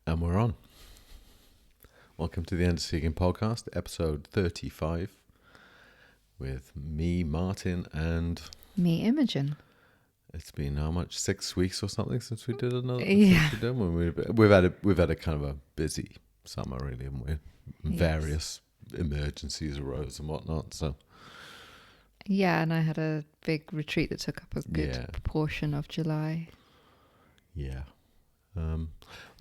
And we're on. Welcome to the End of Seeking podcast, episode 35, with me, Martin, and... me, Imogen. It's been how much? 6 weeks or something since we did another. Yeah. Since we've had a kind of a busy summer, really, haven't we? Yes. Various emergencies arose and whatnot. So Yeah, and I had a big retreat that took up a good proportion of July. Yeah.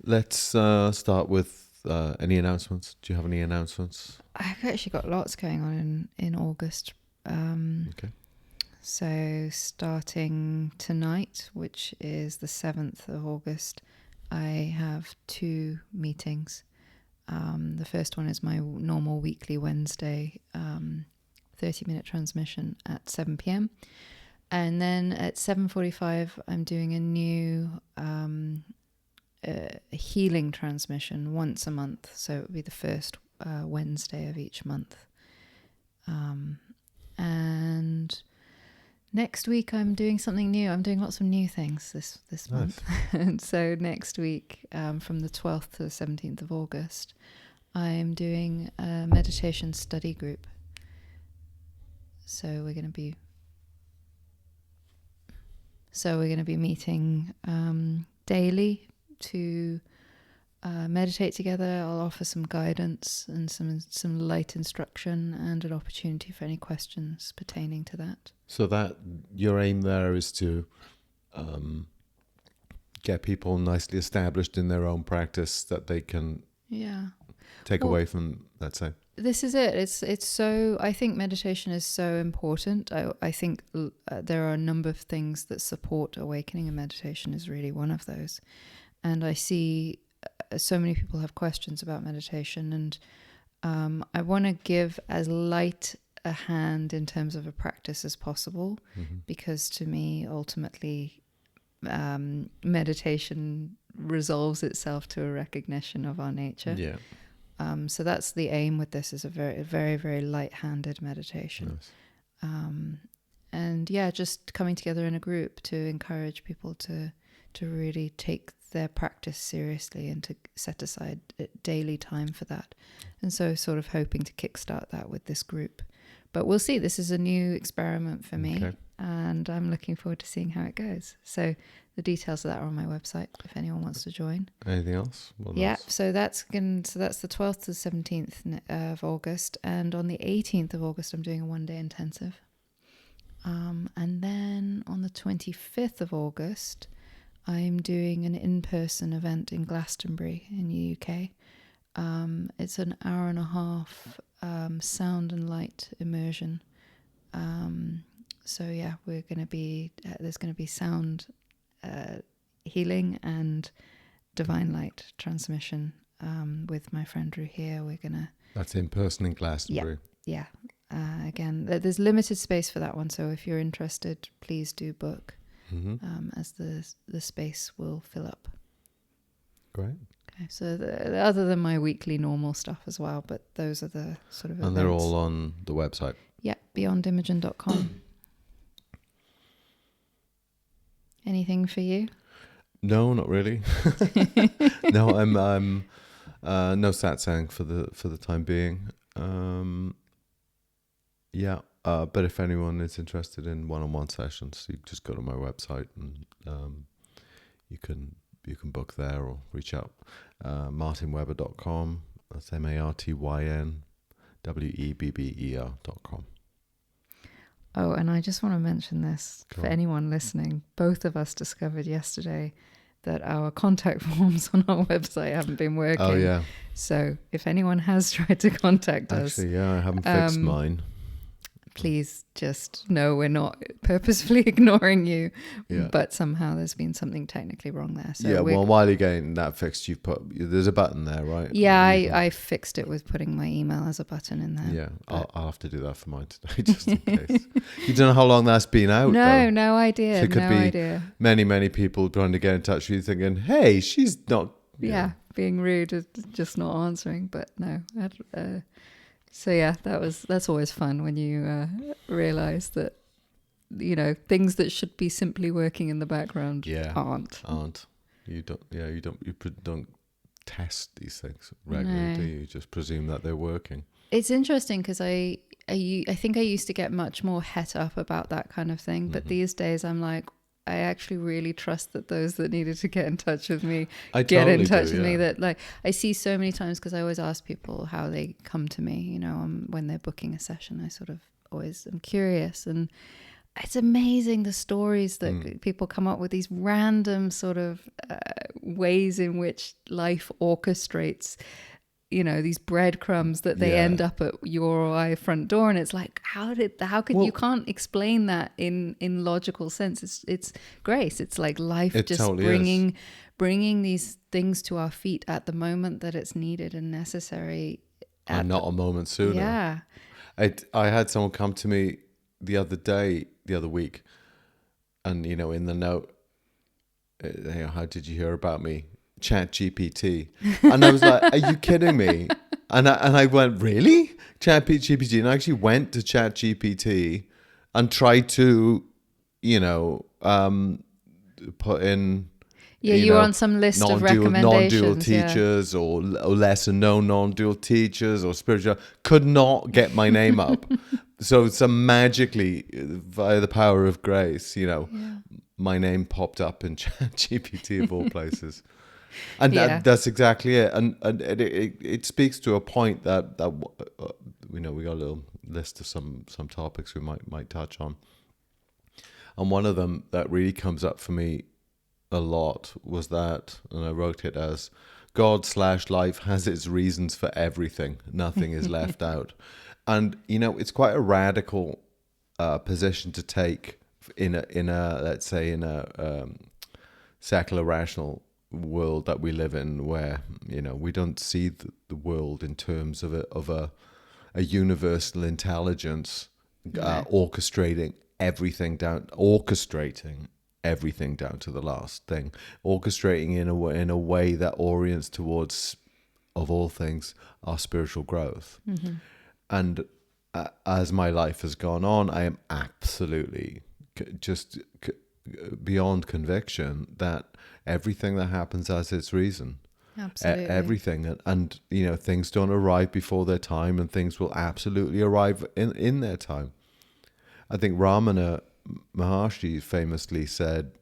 Let's start with any announcements. Do you have any announcements? I've actually got lots going on in August. Okay. So starting tonight, which is the 7th of August, I have 2 meetings. The first one is my normal weekly Wednesday 30-minute transmission at 7 p.m. And then at 7:45, I'm doing a new healing transmission once a month. So it would be the first Wednesday of each month. And next week I'm doing something new. I'm doing lots of new things this Nice. month. And so next week, from the 12th to the 17th of August, I'm doing a meditation study group. So we're going to be meeting daily to meditate together. I'll offer some guidance and some light instruction and an opportunity for any questions pertaining to that. So that your aim there is to get people nicely established in their own practice that they can take away from, let's say. This is it. It's so, I think meditation is so important. I think there are a number of things that support awakening, and meditation is really one of those. And I see so many people have questions about meditation, and I want to give as light a hand in terms of a practice as possible, because to me, ultimately, meditation resolves itself to a recognition of our nature. Yeah. So that's the aim with this, is a very, very, very light-handed meditation. Nice. And yeah, just coming together in a group to encourage people to really take their practice seriously and to set aside daily time for that. And so sort of hoping to kickstart that with this group. But we'll see. This is a new experiment for me, and I'm looking forward to seeing how it goes. So the details of that are on my website if anyone wants to join. Anything else? So that's the 12th to the 17th of August, and on the 18th of August I'm doing a 1-day intensive. And then on the 25th of August I'm doing an in-person event in Glastonbury in the UK. It's an hour and a half sound and light immersion. So yeah, there's going to be sound healing and divine light transmission with my friend Drew here. That's in person in Glastonbury. Yeah. Again, there's limited space for that one, so if you're interested, please do book, as the space will fill up. Great. Okay, so other than my weekly normal stuff as well, but those are the sort of events. And they're all on the website. Yeah, beyondimogen.com. Anything for you? No, not really. No, I'm no satsang for the time being. But if anyone is interested in one-on-one sessions, you just go to my website and you can book there or reach out. martinweber.com. That's martynwebber.com. Oh, and I just want to mention this for anyone listening. Both of us discovered yesterday that our contact forms on our website haven't been working. Oh, yeah. So if anyone has tried to contact us... Actually, yeah, I haven't fixed mine. Please just know we're not purposefully ignoring you, Yeah. but somehow there's been something technically wrong there. So yeah, well, while you're getting that fixed, there's a button there, right? Yeah, I fixed it with putting my email as a button in there. Yeah, I'll have to do that for mine today, just in case. You don't know how long that's been out, though. No idea. So it could idea. Many, many people trying to get in touch with you thinking, hey, she's not... Yeah, being rude, just not answering, but no. So yeah, that's always fun when you realize that, things that should be simply working in the background aren't. You don't test these things regularly, do you? You just presume that they're working. It's interesting because I think I used to get much more het up about that kind of thing, but these days I'm like, I actually really trust that those that needed to get in touch with me get in touch with me. That, like, I see so many times, because I always ask people how they come to me, you know, when they're booking a session. I sort of always am curious, and it's amazing the stories that people come up with, these random sort of ways in which life orchestrates, you know, these breadcrumbs that they end up at your or I front door. And it's like, how could you can't explain that in logical sense. It's grace. It's like life just totally bringing these things to our feet at the moment that it's needed and necessary. And not a moment sooner. Yeah. I had someone come to me the other week, and, you know, in the note, how did you hear about me? Chat GPT. And I was like, are you kidding me? And I went, really? Chat GPT? And I actually went to Chat GPT and tried to, you know, put in, you were on some list of recommendations. Non-dual teachers, or lesser known non-dual teachers, or spiritual. Could not get my name up. So magically, via the power of grace, you know, my name popped up in Chat GPT of all places. And that's exactly it. And it speaks to a point that you know, we got a little list of some topics we might touch on. And one of them that really comes up for me a lot was that, and I wrote it as, God/life has its reasons for everything. Nothing is left out. And, you know, it's quite a radical position to take in a let's say in a secular rational world that we live in, where, you know, we don't see the world in terms of a universal intelligence orchestrating everything down to the last thing, orchestrating in a way that orients towards, of all things, our spiritual growth. And as my life has gone on, I am absolutely just beyond conviction that everything that happens has its reason. Absolutely. Everything. And, you know, things don't arrive before their time, and things will absolutely arrive in their time. I think Ramana Maharshi famously said,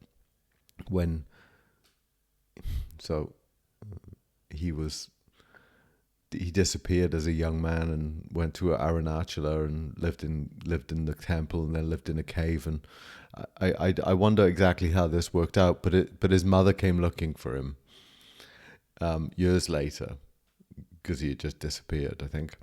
he disappeared as a young man and went to Arunachala and lived in the temple, and then lived in a cave. And I wonder exactly how this worked out, but his mother came looking for him years later, because he had just disappeared, I think,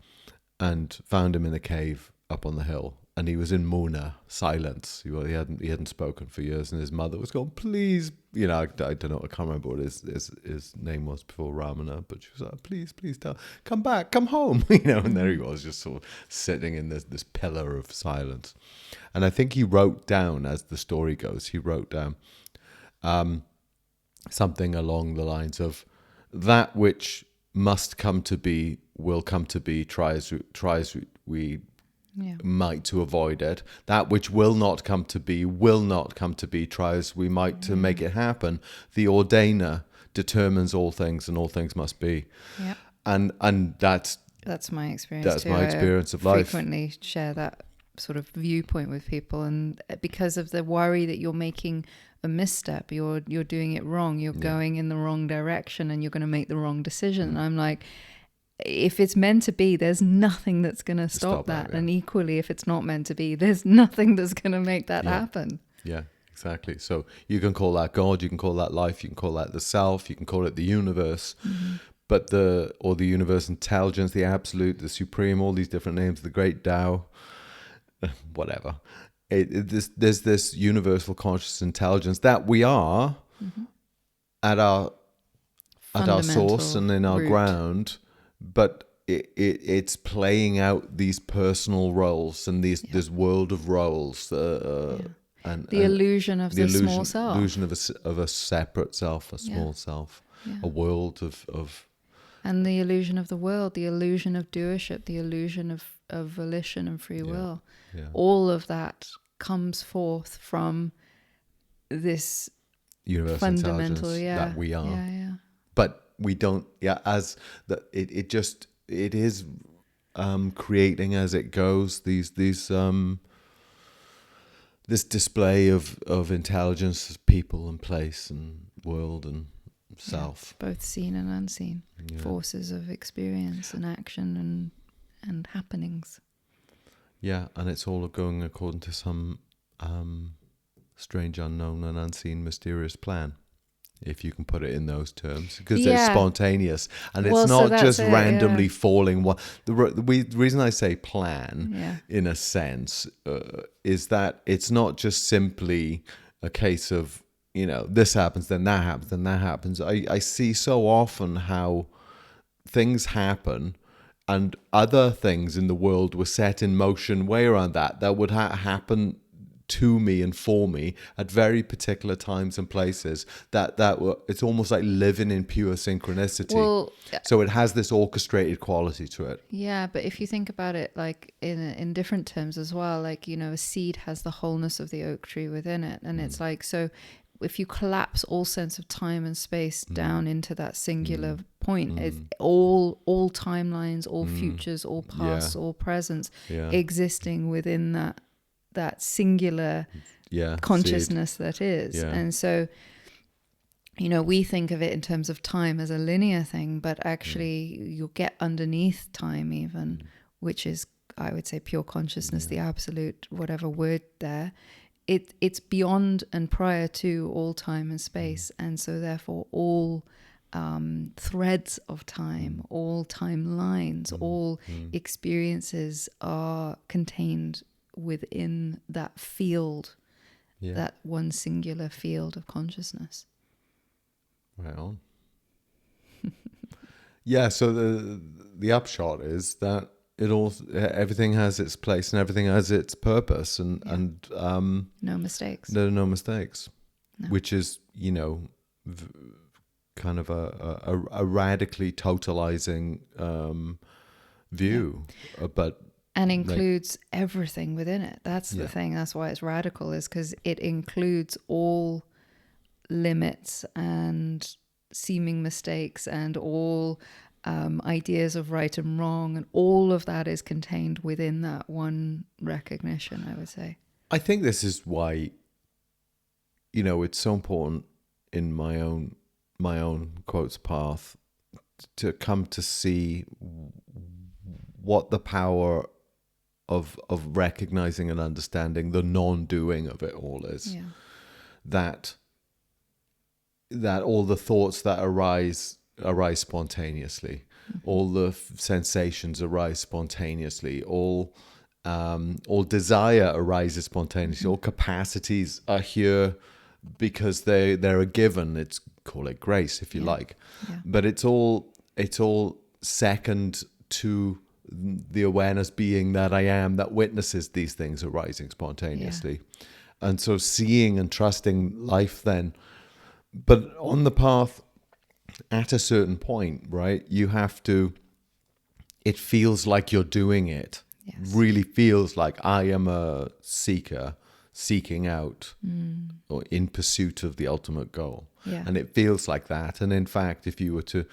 and found him in a cave up on the hill. And he was in Muna, silence. He hadn't spoken for years, and his mother was going, please, you know, I don't know, I can't remember what his name was before Ramana, but she was like, please come back, come home, you know. And there he was, just sort of sitting in this pillar of silence. And I think he wrote down, as the story goes, something along the lines of, that which must come to be will come to be, try as we might to avoid it. That which will not come to be will not come to be, try as we might to make it happen. The ordainer determines all things, and all things must be. Yeah. And that's my experience. That's my experience of life. I frequently share that sort of viewpoint with people, and because of the worry that you're making a misstep, you're doing it wrong, you're going in the wrong direction, and you're going to make the wrong decision. And I'm like, if it's meant to be, there's nothing that's going to stop that. And equally, if it's not meant to be, there's nothing that's going to make that happen. Yeah, exactly. So you can call that God, you can call that life, you can call that the self, you can call it the universe, but the universe intelligence, the absolute, the supreme, all these different names, the great Tao, whatever. There's this universal conscious intelligence that we are at our source and in our ground, but it's playing out these personal roles and this world of roles, and the illusion of the small self, illusion of a separate self, a small self, a world of, and the illusion of the world, the illusion of doership, the illusion of volition and free will. All of that comes forth from this universal fundamental intelligence that we are. Yeah. But we don't, yeah, as that it is creating as it goes these this display of intelligence, people and place and world and self. Both seen and unseen forces of experience and action and happenings. Yeah, and it's all going according to some strange, unknown, and unseen, mysterious plan, if you can put it in those terms, because it's spontaneous and it's not just randomly falling. The reason I say plan, in a sense, is that it's not just simply a case of, this happens, then that happens, then that happens. I see so often how things happen and other things in the world were set in motion way around that would happen to me and for me at very particular times and places it's almost like living in pure synchronicity. Well, so it has this orchestrated quality to it. Yeah, but if you think about it like in different terms as well, like, a seed has the wholeness of the oak tree within it. And it's like, so if you collapse all sense of time and space down into that singular point, it's all timelines, all futures, all pasts, all presents existing within that singular consciousness seed. That is. And so, we think of it in terms of time as a linear thing, but actually you'll get underneath time even, which is, I would say, pure consciousness, the absolute, whatever word there. It's beyond and prior to all time and space. And so therefore all threads of time, all timelines, all experiences are contained within that field, that one singular field of consciousness. Right on. Yeah, so the upshot is that everything has its place and everything has its purpose, and no mistakes. There are no mistakes, which is kind of a radically totalizing view, but includes everything within it. That's the thing. That's why it's radical, is because it includes all limits and seeming mistakes and all ideas of right and wrong, and all of that is contained within that one recognition, I would say. I think this is why it's so important in my own quotes path to come to see what the power of recognizing and understanding the non-doing of it all is. That all the thoughts that arise spontaneously, all the sensations arise spontaneously, all desire arises spontaneously, all capacities are here because they're a given. It's, call it grace if you like, but it's all second to the awareness being that I am, that witnesses these things arising spontaneously. And so seeing and trusting life then. But on the path, at a certain point, right, you have to, it feels like you're doing it. Really feels like I am a seeker seeking out or in pursuit of the ultimate goal. And it feels like that. And in fact, if you were to,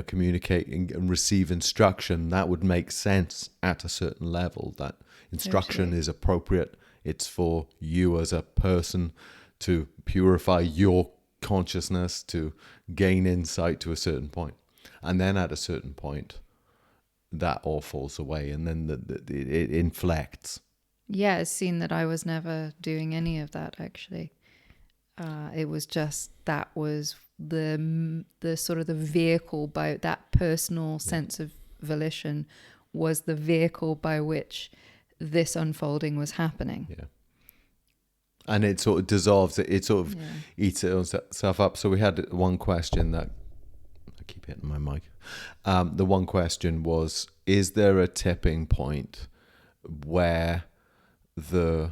communicate and receive instruction, that would make sense at a certain level, that instruction is appropriate. It's for you as a person to purify your consciousness, to gain insight to a certain point. And then at a certain point, that all falls away, and then it inflects. Yeah, it's seen that I was never doing any of that, actually. It was just, that was the sort of the vehicle, by that personal sense of volition was the vehicle by which this unfolding was happening. And it sort of dissolves it. It sort of eats itself up. So we had one question that, I keep hitting my mic. The one question was, is there a tipping point where the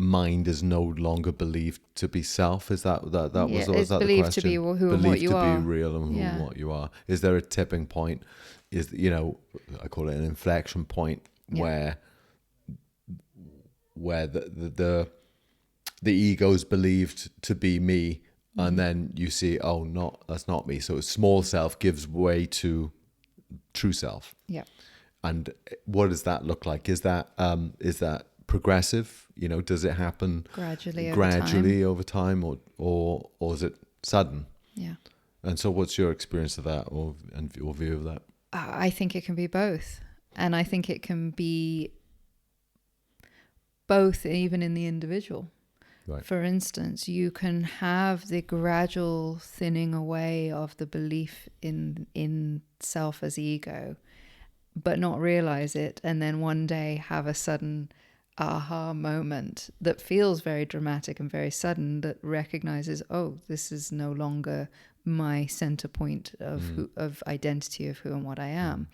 mind is no longer believed to be self? Is that was that the question? To be who and Believed what you are. to be real and who and what you are. Is there a tipping point? Is, I call it an inflection point where the ego is believed to be me and then you see, oh, that's not me. So small self gives way to true self. Yeah. And what does that look like? Is that progressive? Does it happen Gradually over time, or is it sudden? Yeah. And so, what's your experience of that, or view of that? I think it can be both, and I think it can be both even in the individual. Right. For instance, you can have the gradual thinning away of the belief in self as ego, but not realize it, and then one day have a sudden aha moment that feels very dramatic and very sudden, that recognizes, oh, this is no longer my center point of identity of who and what I am.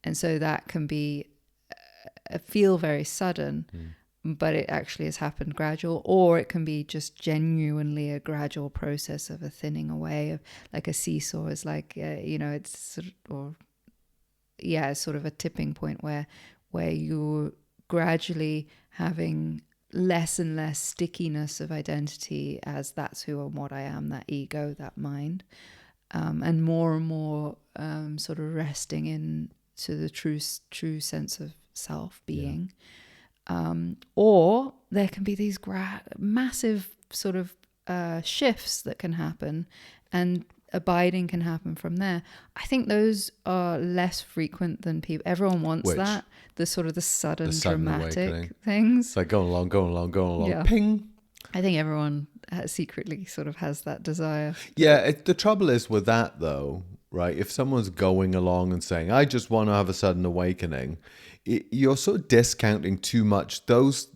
And so that can be feel very sudden, but it actually has happened gradual, or it can be just genuinely a gradual process of a thinning away, of like a seesaw is like, it's sort of a tipping point where you're gradually having less and less stickiness of identity as that's who and what I am, that ego, that mind, and more sort of resting into the true sense of self being. Or there can be these massive sort of shifts that can happen, and abiding can happen from there. I think those are less frequent than people. Everyone wants that. The sort of the sudden dramatic awakening. Things. It's like going along, yeah. Ping. I think everyone secretly sort of has that desire. Yeah, the trouble is with that though, right? If someone's going along and saying, I just want to have a sudden awakening, you're sort of discounting too much those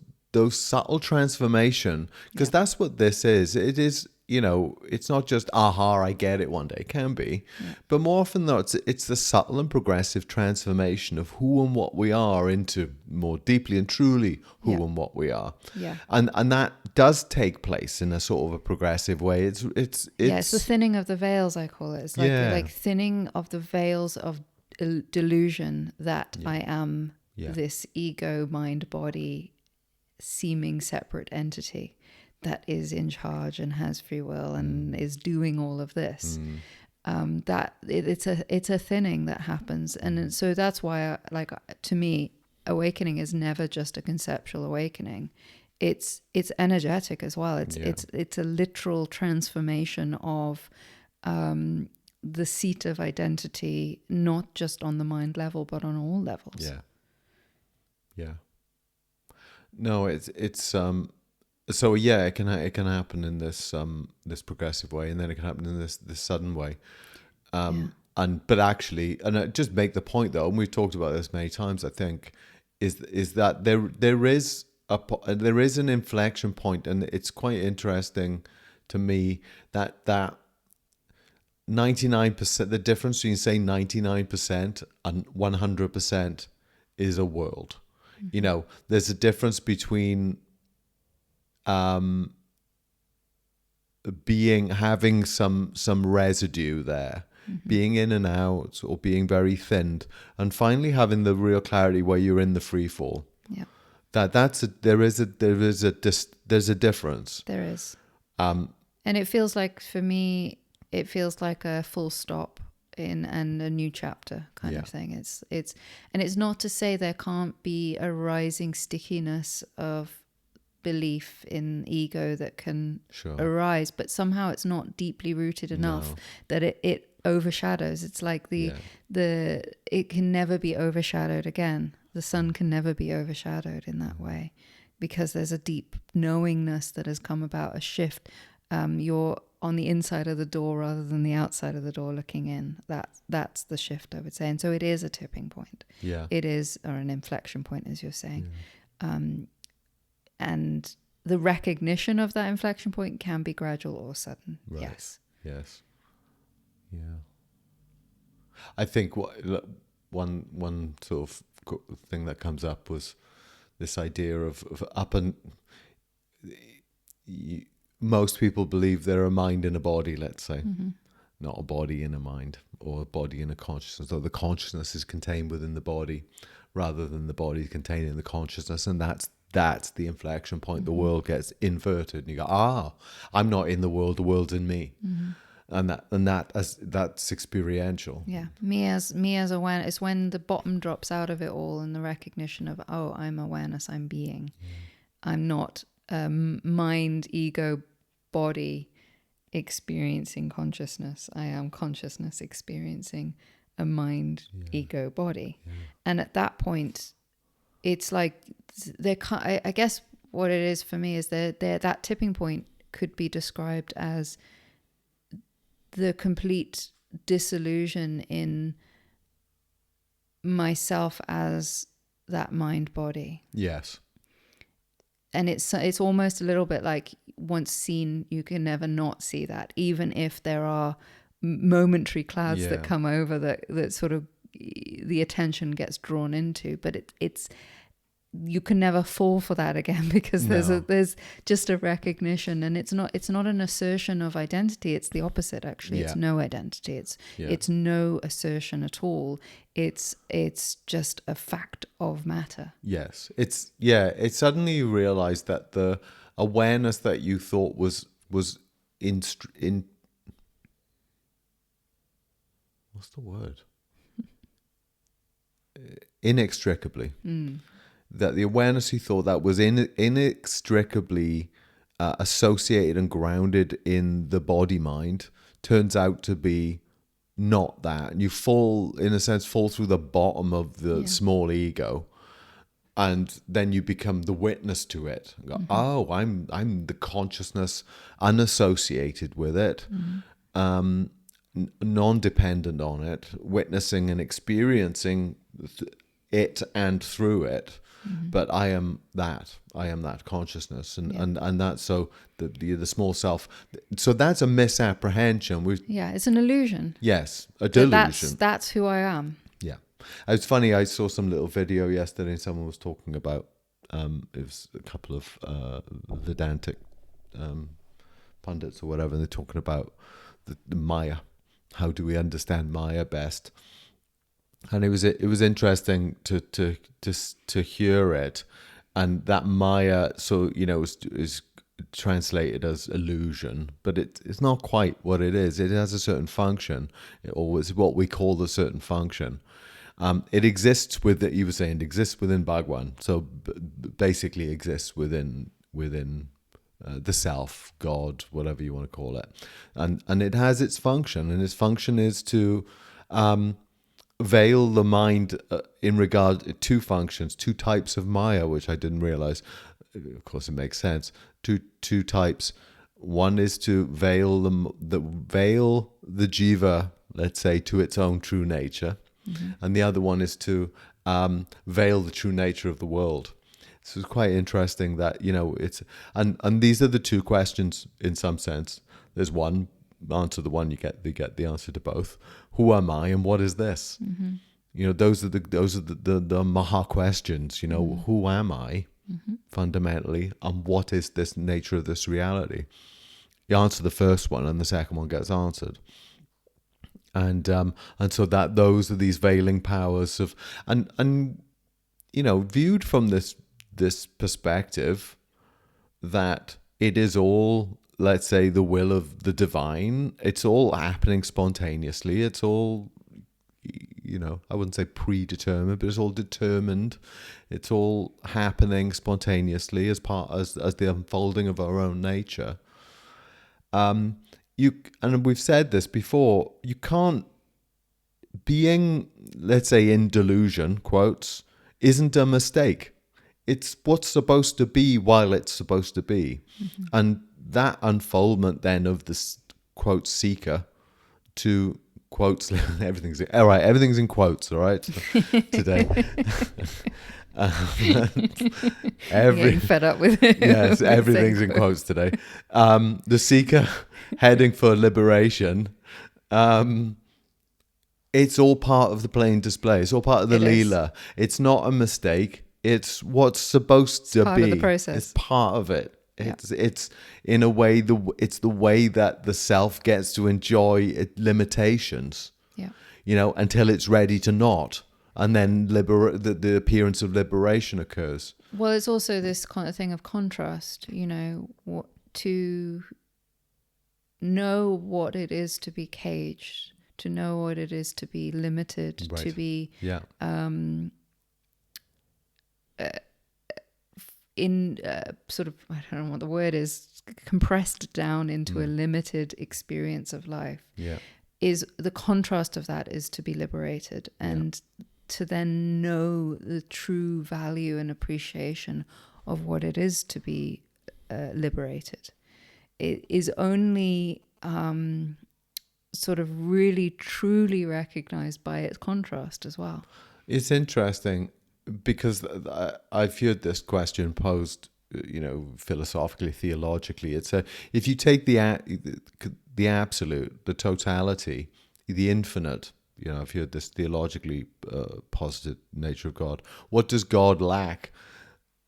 subtle transformation, because that's what this is. It is, it's not just, aha, I get it one day. It can be. Yeah. But more often though, it's the subtle and progressive transformation of who and what we are into more deeply and truly who and what we are. Yeah. And that does take place in a sort of a progressive way. It's the thinning of the veils, I call it. It's like thinning of the veils of delusion that I am this ego, mind, body, seeming separate entity that is in charge and has free will and is doing all of this. That it's a thinning that happens, and so that's why, to me, awakening is never just a conceptual awakening. It's energetic as well. It's a literal transformation of the seat of identity, not just on the mind level, but on all levels. Yeah. No, it's so it can happen in this this progressive way, and then it can happen in this sudden way. But actually, and just make the point though, and we've talked about this many times, I think, is that there is an inflection point, and it's quite interesting to me that 99%, the difference between say 99% and 100% is a world. There's a difference between having some residue there, being in and out, or being very thinned, and finally having the real clarity where you're in the free fall. Yeah. There's a difference. There is. And it feels like, for me, it feels like a full stop and a new chapter kind of thing. It's not to say there can't be a rising stickiness of belief in ego that can arise, but somehow it's not deeply rooted enough that it overshadows. It's like it can never be overshadowed again. The sun can never be overshadowed in that way, because there's a deep knowingness that has come about, a shift. You're on the inside of the door rather than the outside of the door looking in. That's the shift, I would say. And so it is a tipping point. Yeah. It is, or an inflection point, as you're saying. Yeah. And the recognition of that inflection point can be gradual or sudden. Right. Yes. Yeah. I think one sort of thing that comes up was this idea of most people believe they're a mind in a body, let's say. Not a body in a mind, or a body in a consciousness, or the consciousness is contained within the body rather than the body contained in the consciousness, and that's the inflection point. The world gets inverted, and you go, I'm not in the world world's in me. And that's experiential. Yeah, me as awareness. It's when the bottom drops out of it all, and the recognition of, I'm awareness, I'm being. I'm not mind, ego, body experiencing consciousness. I am consciousness experiencing a mind, ego, body. And at that point, it's like I guess what it is for me is that tipping point could be described as the complete disillusion in myself as that mind body. Yes. And it's almost a little bit like, once seen, you can never not see that, even if there are momentary clouds that come over that sort of the attention gets drawn into. But it's you can never fall for that again, because there's just a recognition, and it's not an assertion of identity. It's the opposite, actually. It's no identity. It's no assertion at all. It's just a fact of matter. It's suddenly you realize that the awareness that you thought was in what's the word? Inextricably. That the awareness you thought that was inextricably associated and grounded in the body mind turns out to be not that. And you fall through the bottom of the small ego, and then you become the witness to it. You go, I'm the consciousness unassociated with it, non-dependent on it, witnessing and experiencing it and through it. But I am that consciousness, and that's so the small self. So that's a misapprehension. It's an illusion. Yes, a delusion. That's who I am. Yeah, it's funny. I saw some little video yesterday, and someone was talking about it was a couple of Vedantic pundits or whatever, and they're talking about the Maya. How do we understand Maya best? And it was interesting to hear it, and that Maya, so is translated as illusion, but it's not quite what it is. It has a certain function, or it's what we call the certain function. It exists you were saying, it exists within Bhagwan, so basically exists within the self, God, whatever you want to call it, and it has its function, and its function is to veil the mind in regard to two functions, two types of Maya, which I didn't realize. Of course, it makes sense. Two types. One is to veil the jiva, let's say, to its own true nature, and the other one is to veil the true nature of the world. So it's quite interesting that it's and these are the two questions in some sense. There's one answer, the one you get the answer to both. Who am I, and what is this? Those are the Maha questions. Who am I, fundamentally, and what is this nature of this reality? You answer the first one, and the second one gets answered. And so that those are these veiling powers of and viewed from this perspective, that it is all, let's say, the will of the divine. It's all happening spontaneously. It's all, I wouldn't say predetermined, but it's all determined. It's all happening spontaneously as the unfolding of our own nature. And we've said this before, you can't, being, let's say, in delusion, quotes, isn't a mistake. It's what's supposed to be while it's supposed to be. And that unfoldment then of this, quote, seeker to quotes, everything's in quotes, all right, today. Getting fed up with it. Yes, everything's in quotes today. The seeker heading for liberation, it's all part of the plain display. It's all part of the Leela. It's not a mistake. It's what's supposed to be. Part of the process. It's part of it. It's in a way it's the way that the self gets to enjoy limitations. Yeah. Until it's ready to not, and then the appearance of liberation occurs. Well, it's also this kind of thing of contrast, to know what it is to be caged, to know what it is to be limited, Right. to be in sort of, I don't know what the word is, compressed down into a limited experience of life. Yeah. Is the contrast of that is to be liberated, and to then know the true value and appreciation of what it is to be liberated. It is only sort of really truly recognized by its contrast as well. It's interesting because I've heard this question posed, philosophically, theologically. It's if you take the absolute, the totality, the infinite. I've heard this theologically posited nature of God. What does God lack?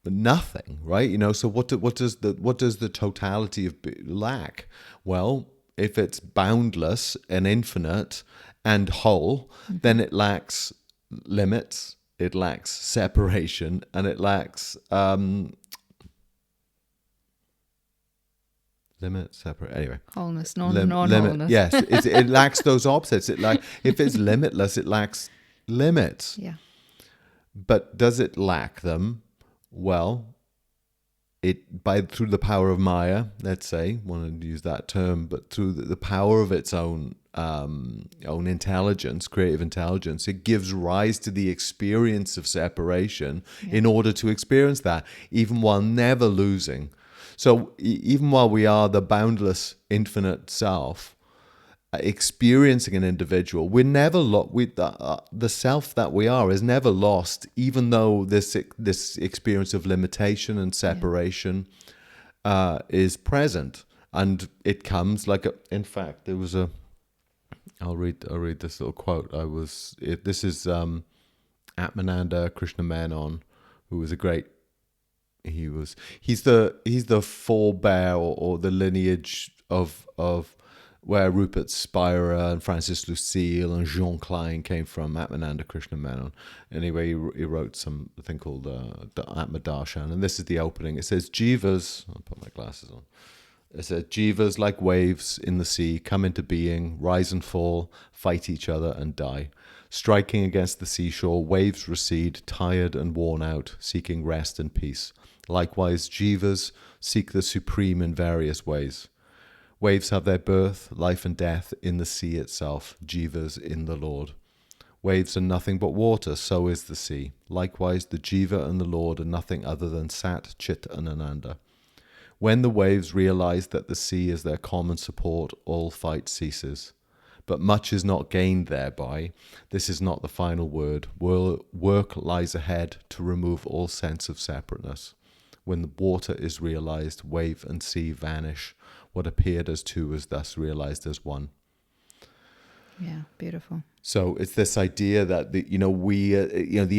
Nothing, right? So what does the totality of lack? Well, if it's boundless and infinite and whole, then it lacks limits, it lacks separation, and it lacks anyway, wholeness, non-wholeness. Yes, it lacks those opposites. If it's limitless, it lacks limits. Yeah. But does it lack them? Well, through the power of Maya, let's say, want to use that term, but through the power of its own intelligence, creative intelligence, it gives rise to the experience of separation in order to experience that, even while never losing. So even while we are the boundless, infinite self, experiencing an individual, we're never the self that we are is never lost, even though this experience of limitation and separation is present, and it comes in fact, there was I'll read this little quote. This is Atmananda Krishna Menon, who was a great. He's the forebear or the lineage of where Rupert Spira and Francis Lucille and Jean Klein came from, Atmananda Krishna Menon. Anyway, he wrote something called the Atmadarshan, and this is the opening. It says, Jivas, I'll put my glasses on. It says, Jivas, like waves in the sea, come into being, rise and fall, fight each other and die. Striking against the seashore, waves recede, tired and worn out, seeking rest and peace. Likewise, Jivas seek the supreme in various ways. Waves have their birth, life and death in the sea itself, Jivas in the Lord. Waves are nothing but water, so is the sea. Likewise, the Jiva and the Lord are nothing other than Sat, Chit and Ananda. When the waves realize that the sea is their common support, all fight ceases. But much is not gained thereby. This is not the final word. Work lies ahead to remove all sense of separateness. When the water is realized, wave and sea vanish. What appeared as two is thus realized as one. Yeah, beautiful. So it's this idea that the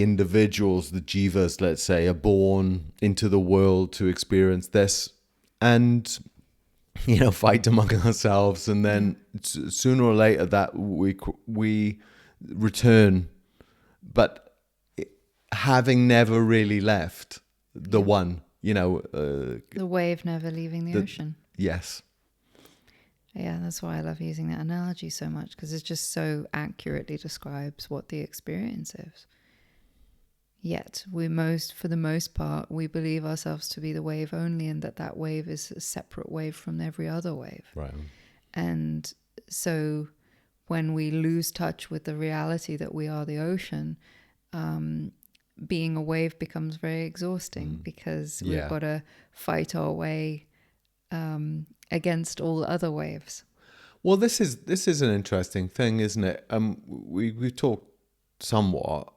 individuals, the jivas, let's say, are born into the world to experience this, and fight among ourselves, and then sooner or later that we return, but having never really left the one. The wave never leaving the ocean. Yes. Yeah, that's why I love using that analogy so much, because it just so accurately describes what the experience is. Yet, for the most part, we believe ourselves to be the wave only, and that wave is a separate wave from every other wave. Right. And so when we lose touch with the reality that we are the ocean, being a wave becomes very exhausting, because we've got to fight our way against all other waves. Well, this is an interesting thing, isn't it? We talked somewhat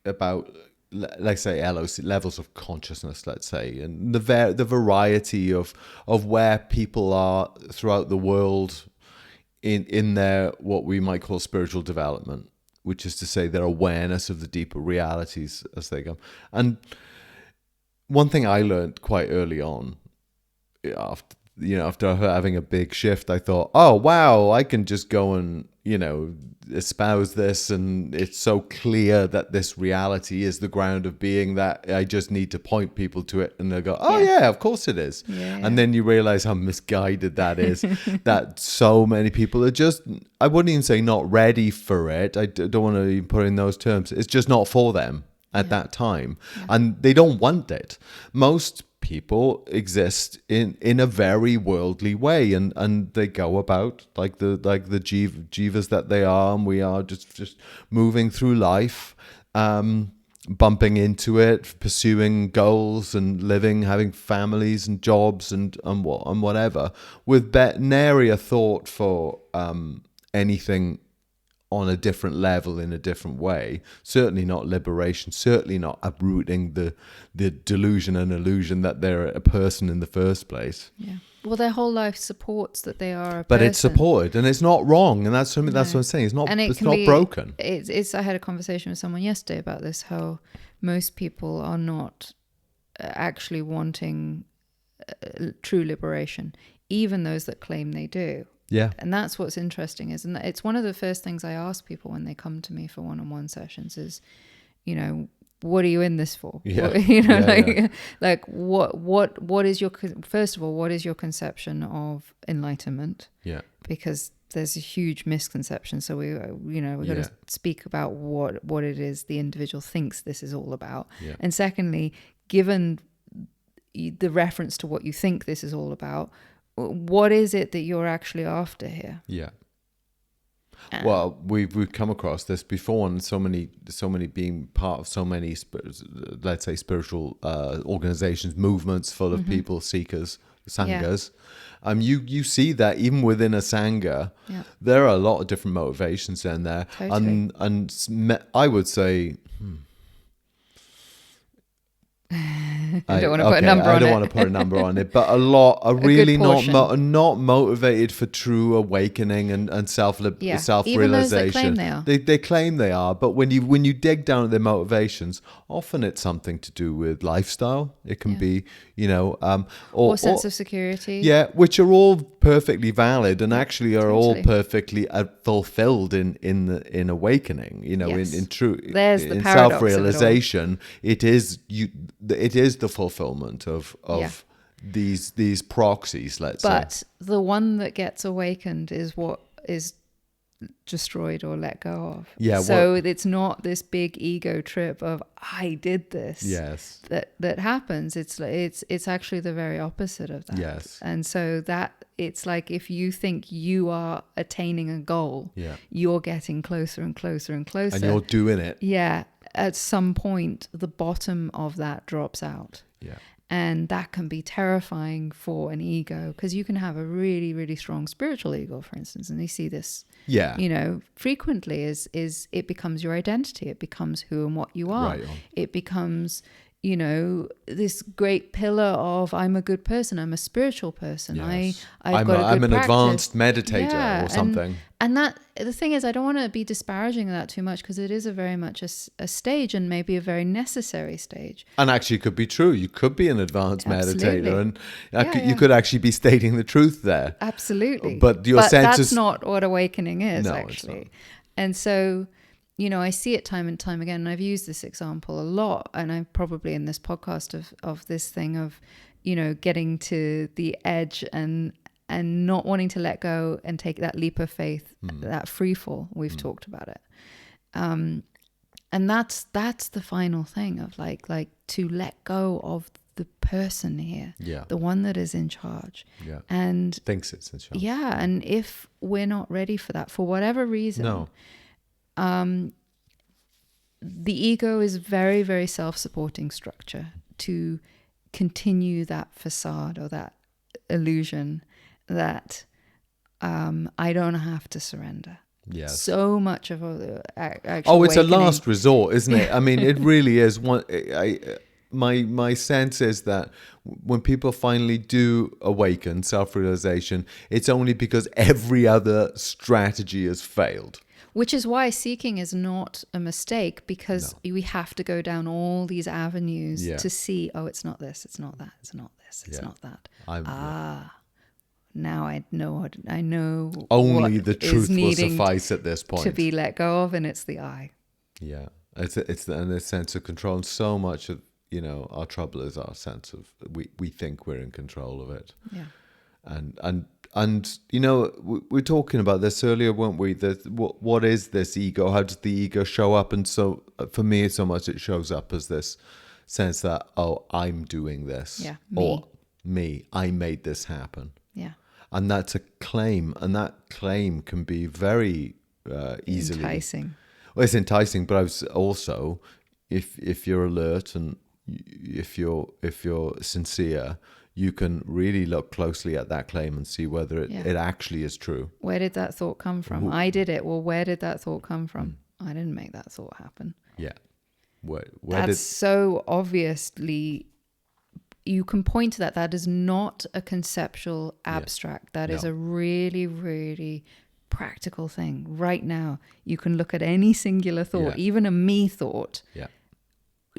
about, let's say, levels of consciousness, let's say, and the variety of where people are throughout the world in their what we might call spiritual development, which is to say their awareness of the deeper realities as they come. And one thing I learned quite early on, after after having a big shift, I thought, oh, wow, I can just go and, espouse this. And it's so clear that this reality is the ground of being that I just need to point people to it. And they'll go, oh, yeah, of course it is. Yeah. And then you realize how misguided that is, that so many people are just, I wouldn't even say not ready for it. I don't want to even put it in those terms. It's just not for them at that time. And they don't want it. Most people exist in a very worldly way, and they go about like the jivas that they are, and we are just moving through life, bumping into it, pursuing goals and living, having families and jobs and whatever, with nary a thought for anything on a different level, in a different way. Certainly not liberation, certainly not uprooting the delusion and illusion that they're a person in the first place. Yeah. Well, their whole life supports that they are a but person. It's supported, and it's not wrong, and that's what I'm saying. It's not, and it's not broken. I had a conversation with someone yesterday about this, how most people are not actually wanting true liberation, even those that claim they do. Yeah. And that's what's interesting and it's one of the first things I ask people when they come to me for one-on-one sessions is, what are you in this for? Yeah. Like what is your, first of all, what is your conception of enlightenment? Yeah. Because there's a huge misconception. So we've got to speak about what it is the individual thinks this is all about. Yeah. And secondly, given the reference to what you think this is all about, what is it that you're actually after here? Yeah. Well, we've come across this before, and so many being part of so many, let's say, spiritual organizations, movements full of people, seekers, sanghas. You see that even within a sangha, there are a lot of different motivations in there. Totally. And I would say, I don't want to put a number on it. I don't want to put a number on it, but a lot are really not motivated for true awakening and self-realization. Even those that claim they are. They claim they are, but when you dig down at their motivations, often it's something to do with lifestyle. It can be, or sense of security. Yeah, which are all perfectly valid and actually are all perfectly fulfilled in awakening. In true, there's the in paradox self-realization, it is the fulfillment of these proxies, let's say. But the one that gets awakened is what is destroyed or let go of. Yeah. So it's not this big ego trip of I did this. Yes. That happens. It's actually the very opposite of that. Yes. And so that it's like if you think you are attaining a goal, you're getting closer and closer and closer. And you're doing it. Yeah. At some point, the bottom of that drops out. Yeah. And that can be terrifying for an ego, because you can have a really, really strong spiritual ego, for instance, and you see this, frequently is it becomes your identity. It becomes who and what you are. Right on. It becomes, this great pillar of I'm a good person. I'm a spiritual person. Yes. I'm an advanced meditator or something. And that the thing is, I don't want to be disparaging that too much, because it is a very much a stage, and maybe a very necessary stage. And actually, it could be true. You could be an advanced meditator, and you Yeah. could actually be stating the truth there. Absolutely. But your sense that's not what awakening is, No, actually. it's not. And so, I see it time and time again, and I've used this example a lot, and I'm probably in this podcast of this thing of, getting to the edge and not wanting to let go and take that leap of faith, that free fall. We've talked about it. And that's the final thing of like to let go of the person here, the one that is in charge, and thinks it's in charge. Yeah, and if we're not ready for that, for whatever reason, the ego is very, very self-supporting structure to continue that facade or that illusion that I don't have to surrender. Yes. So much of actual it's awakening. a last resort, isn't it? I mean, it really is. My sense is that when people finally do awaken, self-realization, it's only because every other strategy has failed. Which is why seeking is not a mistake, because we have to go down all these avenues to see, it's not this, it's not that, it's not this, it's not that. now I know Only what the is truth will needing suffice at this point. to be let go of, and it's the I. Yeah, it's and this sense of control. And so much of our trouble is our sense of we think we're in control of it. Yeah. And we were talking about this earlier, weren't we? That what is this ego? How does the ego show up? And so for me, so much it shows up as this sense that, oh, I'm doing this. Yeah, Or me, I made this happen. Yeah. And that's a claim, and that claim can be very easily enticing. Well, it's enticing, but I was also, if you're alert and if you're sincere, you can really look closely at that claim and see whether it actually is true. Where did that thought come from? I did it. Well, where did that thought come from? I didn't make that thought happen. Yeah. Where That's so obviously, you can point to that. That is not a conceptual abstract. That is a really, really practical thing. Right now, you can look at any singular thought, even a me thought. Yeah.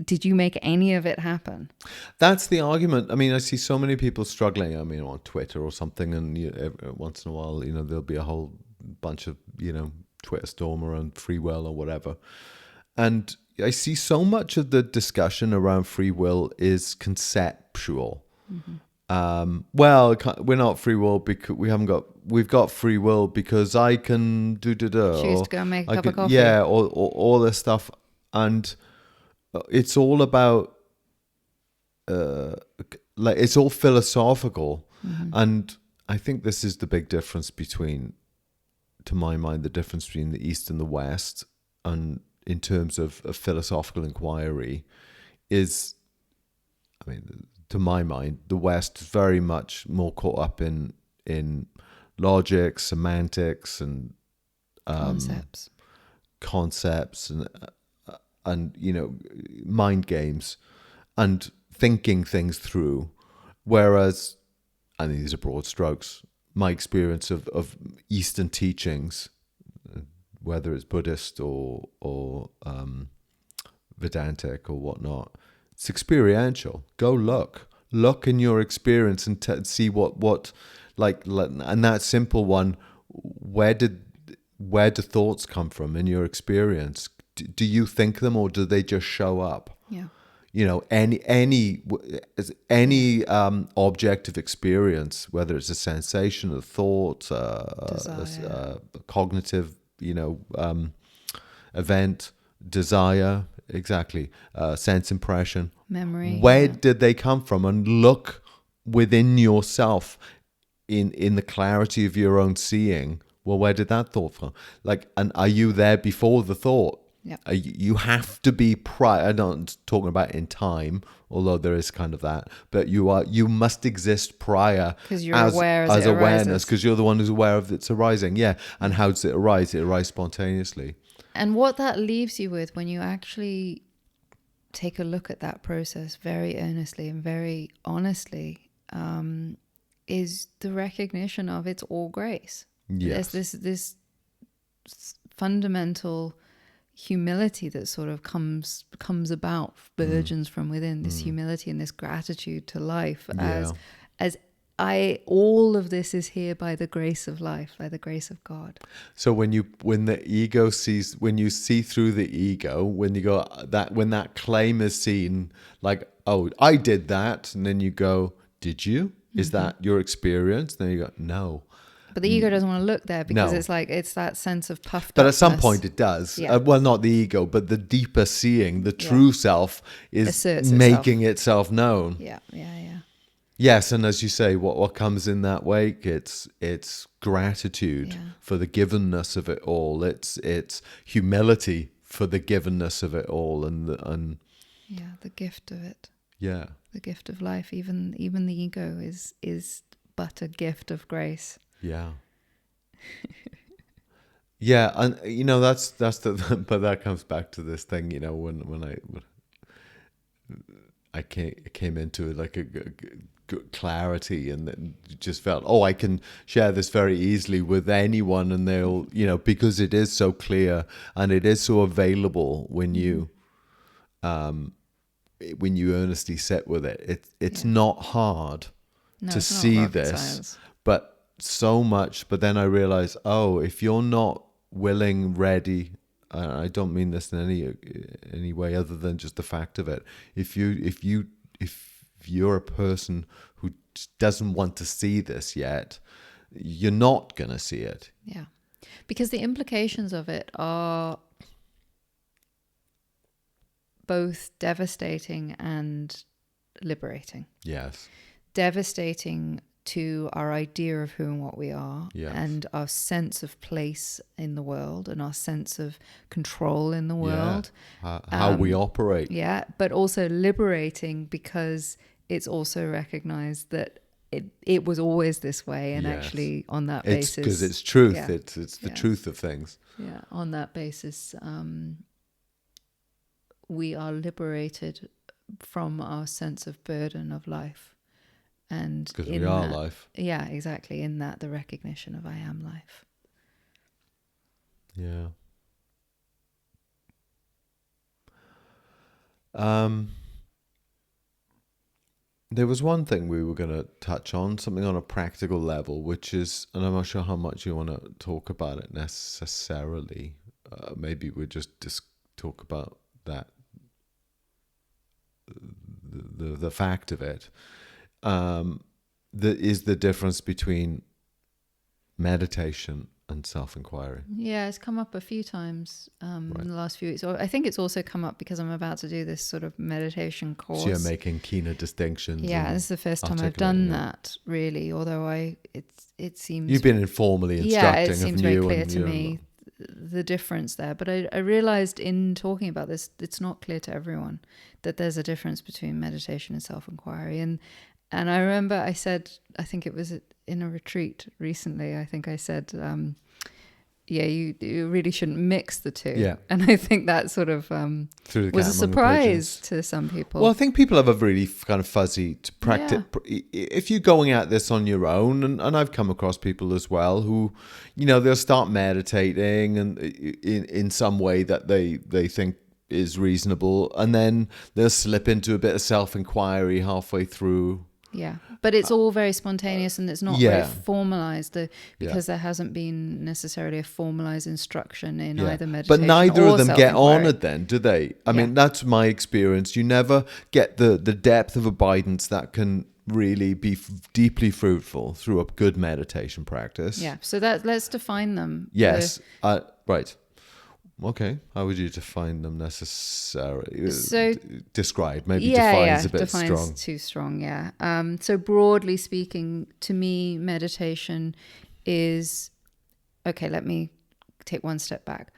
Did you make any of it happen? That's the argument. I mean, I see so many people struggling. I mean, on Twitter or something, and once in a while, there'll be a whole bunch of Twitter storm around free will or whatever. And I see so much of the discussion around free will is conceptual. Mm-hmm. Well, we're not free will because we've got free will because I can choose to go make a cup of coffee. Yeah, or all this stuff, and it's all about it's all philosophical. Mm-hmm. And I think this is the big difference to my mind, the difference between the East and the West, and in terms of philosophical inquiry is, I mean, to my mind, the West is very much more caught up in logic, semantics, and concepts and mind games and thinking things through. Whereas, and these are broad strokes, my experience of Eastern teachings, whether it's Buddhist or Vedantic or whatnot, it's experiential. Go look in your experience and see what and that simple one. Where do thoughts come from in your experience? Do you think them, or do they just show up? Yeah. Any object of experience, whether it's a sensation, a thought, a cognitive, event, desire, exactly, sense impression, memory. Where did they come from? And look within yourself, in the clarity of your own seeing. Well, where did that thought from? And are you there before the thought? Yeah. You have to be prior. I'm not talking about in time, although there is kind of that. But you must exist prior, because you're aware as awareness, because you're the one who's aware of its arising. Yeah. And how does it arise? It arises spontaneously. And what that leaves you with, when you actually take a look at that process very earnestly and very honestly, is the recognition of it's all grace. Yes. There's this fundamental humility that sort of comes about, burgeons from within, this humility and this gratitude to life, as all of this is here by the grace of life, by the grace of God. So when you see through the ego, when that claim is seen, like, oh, I did that, and then you go, did you? Is that your experience? Then you go, no. But the ego doesn't want to look there, because it's that sense of puffed up. But at some point it does. Yeah. Well, not the ego, but the deeper seeing, the true self is making itself known. Yeah. Yes, and as you say, what comes in that wake, it's gratitude for the givenness of it all. It's humility for the givenness of it all, and the gift of it. Yeah, the gift of life. Even the ego is but a gift of grace. Yeah. Yeah, and that's the but that comes back to this thing, when I came into it like a clarity, and then just felt, I can share this very easily with anyone, and they'll, because it is so clear and it is so available when you earnestly sit with it. It's not hard to see this, but so much, but then I realized, oh, if you're not willing, ready, I don't mean this in any way other than just the fact of it. If you're a person who doesn't want to see this yet, you're not gonna see it. Yeah. Because the implications of it are both devastating and liberating. Yes. Devastating to our idea of who and what we are, Yes. and our sense of place in the world, and our sense of control in the world. How we operate. Yeah, but also liberating because it's also recognized that it was always this way, and Yes. actually on that It's basis, because it's truth. yeah. It's the Yes. truth of things. Yeah, on that basis, we are liberated from our sense of burden of life. And Because in we are that, life. yeah, exactly. In that, the recognition of I am life. Yeah. There was one thing we were going to touch on, something on a practical level, which is, and I'm not sure how much you want to talk about it necessarily. Maybe we'll just talk about that, the fact of it. Is the difference between meditation and self-inquiry. Yeah, it's come up a few times in the last few weeks. I think it's also come up because I'm about to do this sort of meditation course. So you're making keener distinctions. Yeah, this is the first time I've done that, really. Although it seems you've been informally instructing. Yeah, it seems very clear to me the difference there. But I realized in talking about this, it's not clear to everyone that there's a difference between meditation and self-inquiry. And I remember I said, I think it was in a retreat recently, I think I said, you really shouldn't mix the two. Yeah. And I think that sort of was a surprise to some people. Well, I think people have a really kind of fuzzy practice. Yeah. If you're going at this on your own, and I've come across people as well who, they'll start meditating and in some way that they think is reasonable, and then they'll slip into a bit of self-inquiry halfway through. Yeah, but it's all very spontaneous, and it's not very formalized because there hasn't been necessarily a formalized instruction in either meditation. But neither or of them get on it then, do they? I mean, that's my experience. You never get the depth of abidance that can really be deeply fruitful through a good meditation practice. Yeah, so let's define them. Yes, right. Okay, how would you define them necessarily? So describe, maybe defines a bit defines strong. Too strong, yeah. So broadly speaking, to me, meditation is, okay, let me take one step back.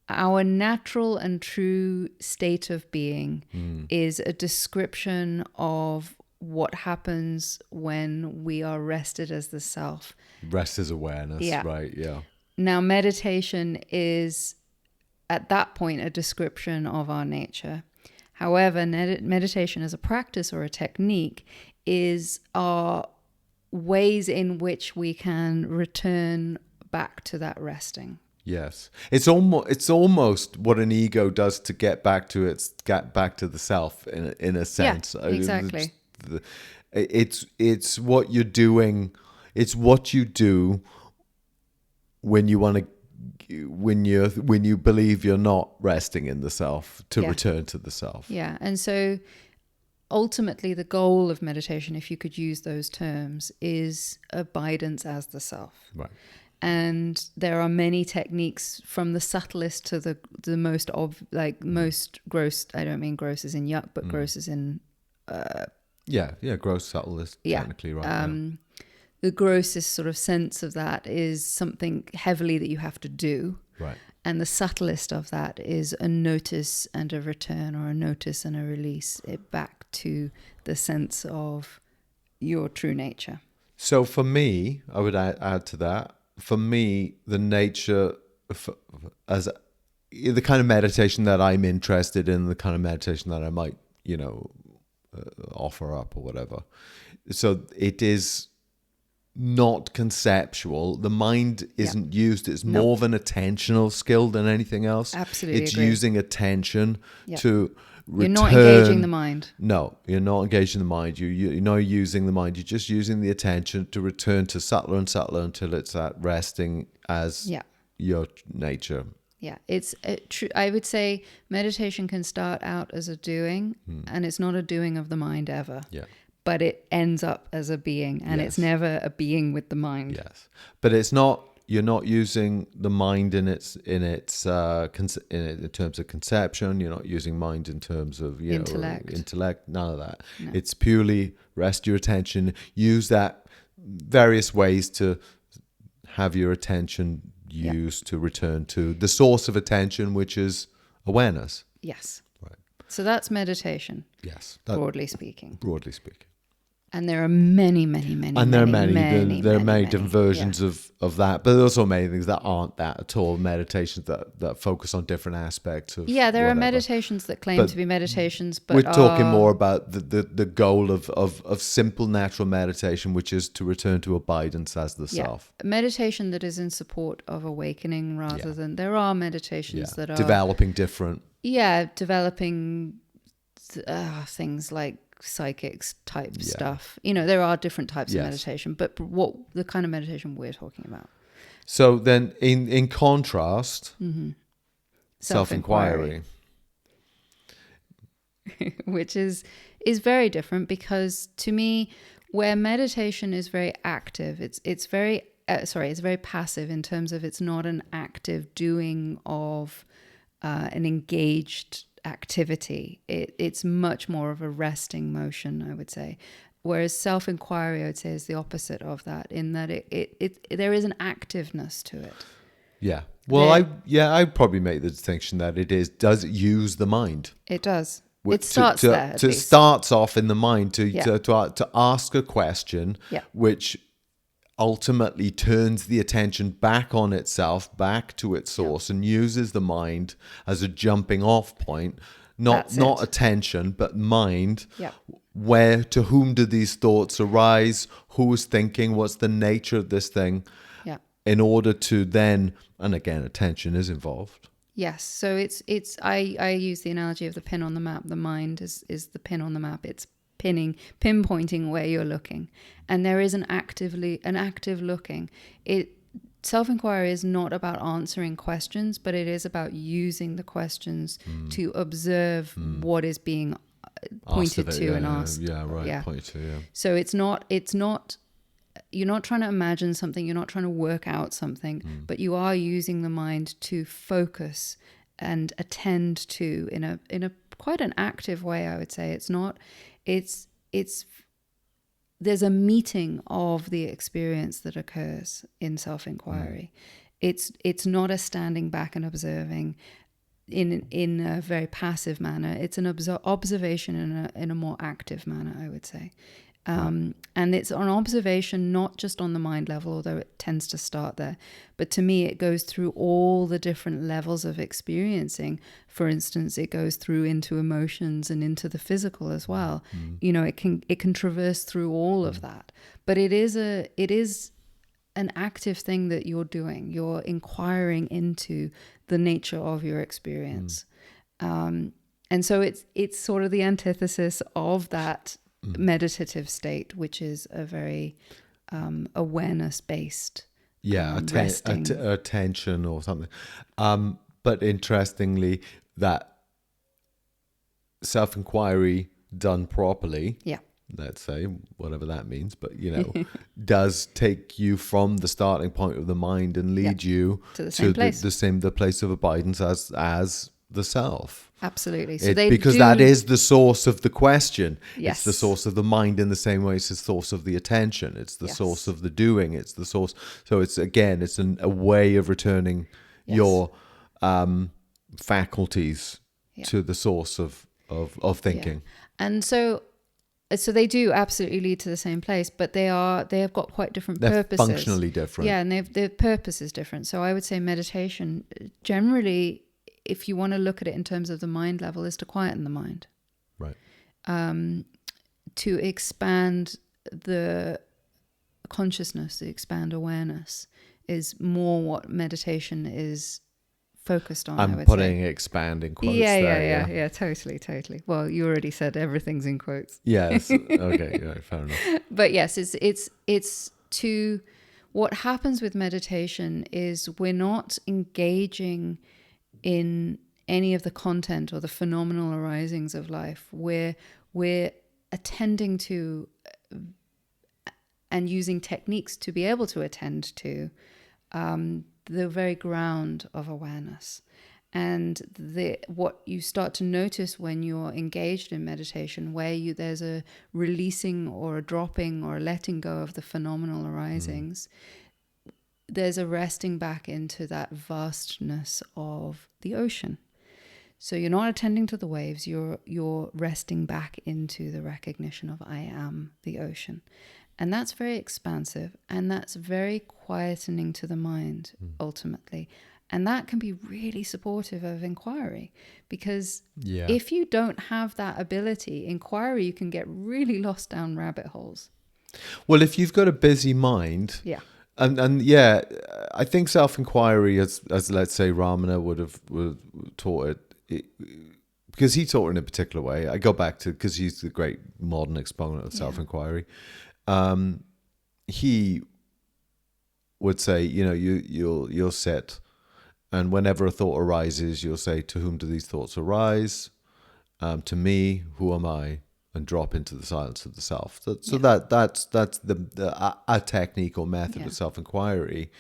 Our natural and true state of being is a description of what happens when we are rested as the self. Rest is awareness, right, yeah. Now, meditation is, at that point, a description of our nature. However, meditation as a practice or a technique is our ways in which we can return back to that resting. Yes, it's almost what an ego does to get back to the self in a sense. Yeah, exactly. It's what you're doing. It's what you do when you want to. When you believe you're not resting in the self to return to the self. Yeah, and so ultimately the goal of meditation, if you could use those terms, is abidance as the self. Right. And there are many techniques, from the subtlest to the most most gross. I don't mean gross as in yuck, but gross as in gross, subtle is technically right. The grossest sort of sense of that is something heavily that you have to do. Right. And the subtlest of that is a notice and a return, or a notice and a release, it back to the sense of your true nature. So for me, I would add to that, for me, the nature as the kind of meditation that I'm interested in, the kind of meditation that I might, offer up or whatever. So it is not conceptual. The mind isn't used. It's more of an attentional skill than anything else. Absolutely It's agree. using attention to return. You're not engaging the mind. No, you're not engaging the mind. You're not using the mind. You're just using the attention to return to subtler and subtler until it's at resting as your nature. Yeah, it's I would say meditation can start out as a doing, and it's not a doing of the mind ever. Yeah. But it ends up as a being, and it's never a being with the mind. Yes, but it's not. You're not using the mind in terms of conception. You're not using mind in terms of intellect. None of that. No. It's purely rest your attention. Use that various ways to have your attention used to return to the source of attention, which is awareness. Yes. Right. So that's meditation. Yes. Broadly speaking. Broadly speaking. And there are many different versions of that, but there's also many things that aren't that at all. Meditations that focus on different aspects of there are meditations that claim to be meditations, but we're talking more about the goal of simple natural meditation, which is to return to abidance as the self. Meditation that is in support of awakening rather than there are meditations that are developing different. Developing things like psychics type stuff. There are different types of meditation, but what the kind of meditation we're talking about. So then in contrast, self-inquiry. Which is very different, because to me, where meditation is very active, it's very passive in terms of it's not an active doing of an engaged activity. It's much more of a resting motion, I would say. Whereas self-inquiry, I would say, is the opposite of that, in that it there is an activeness to it. Yeah. Well, I'd probably make the distinction that does it use the mind. It does. It starts there. It starts off in the mind to ask a question, which ultimately turns the attention back on itself, back to its source, and uses the mind as a jumping off point, not attention, but mind. Where, to whom do these thoughts arise? Who is thinking? What's the nature of this thing? In order to then, and again, attention is involved. Yes. So I use the analogy of the pin on the map. The mind is the pin on the map. It's pinpointing where you're looking, and there is an active looking. Self-inquiry is not about answering questions, but it is about using the questions to observe what is being pointed to and asked. Pointed to. So it's not you're not trying to imagine something, you're not trying to work out something, but you are using the mind to focus and attend to in a quite an active way, I would say. There's a meeting of the experience that occurs in self-inquiry. It's not a standing back and observing in a very passive manner. It's an observation in a more active manner, I would say. And it's an observation not just on the mind level, although it tends to start there, but to me it goes through all the different levels of experiencing. For instance, it goes through into emotions and into the physical as well. It can traverse through all of that, but it is an active thing that you're doing. You're inquiring into the nature of your experience, and so it's sort of the antithesis of that meditative state, which is a very awareness-based, attention or something. But interestingly, that self-inquiry done properly, let's say, whatever that means, but does take you from the starting point of the mind and lead you to the same place, the place of abidance as the self. Absolutely. So that is the source of the question. It's the source of the mind in the same way it's the source of the attention. It's the source of the doing. It's the source. So it's a way of returning your faculties to the source of thinking. And so they do absolutely lead to the same place, but they have got quite different purposes. They're functionally different. Yeah, and their purpose is different. So I would say meditation generally, if you want to look at it in terms of the mind level, is to quieten the mind. Right. To expand the consciousness, to expand awareness, is more what meditation is focused on. I'm I would putting say. expanding quotes Yeah, totally. Well, you already said everything's in quotes. Yes. Okay. Yeah, fair enough. But yes, it's to what happens with meditation is we're not engaging in any of the content or the phenomenal arisings of life. We're attending to and using techniques to be able to attend to the very ground of awareness. And what you start to notice when you're engaged in meditation, where there's a releasing or a dropping or a letting go of the phenomenal arisings, there's a resting back into that vastness of the ocean. So you're not attending to the waves, you're resting back into the recognition of I am the ocean. And that's very expansive, and that's very quietening to the mind, ultimately. And that can be really supportive of inquiry, because if you don't have that ability, inquiry, you can get really lost down rabbit holes. Well, if you've got a busy mind, and yeah, I think self-inquiry, as let's say Ramana would taught it, because he taught it in a particular way. I go back to, because he's the great modern exponent of self-inquiry. He would say, you'll sit, and whenever a thought arises, you'll say, to whom do these thoughts arise? To me, who am I? And drop into the silence of the self. That's a technique or method of self-inquiry.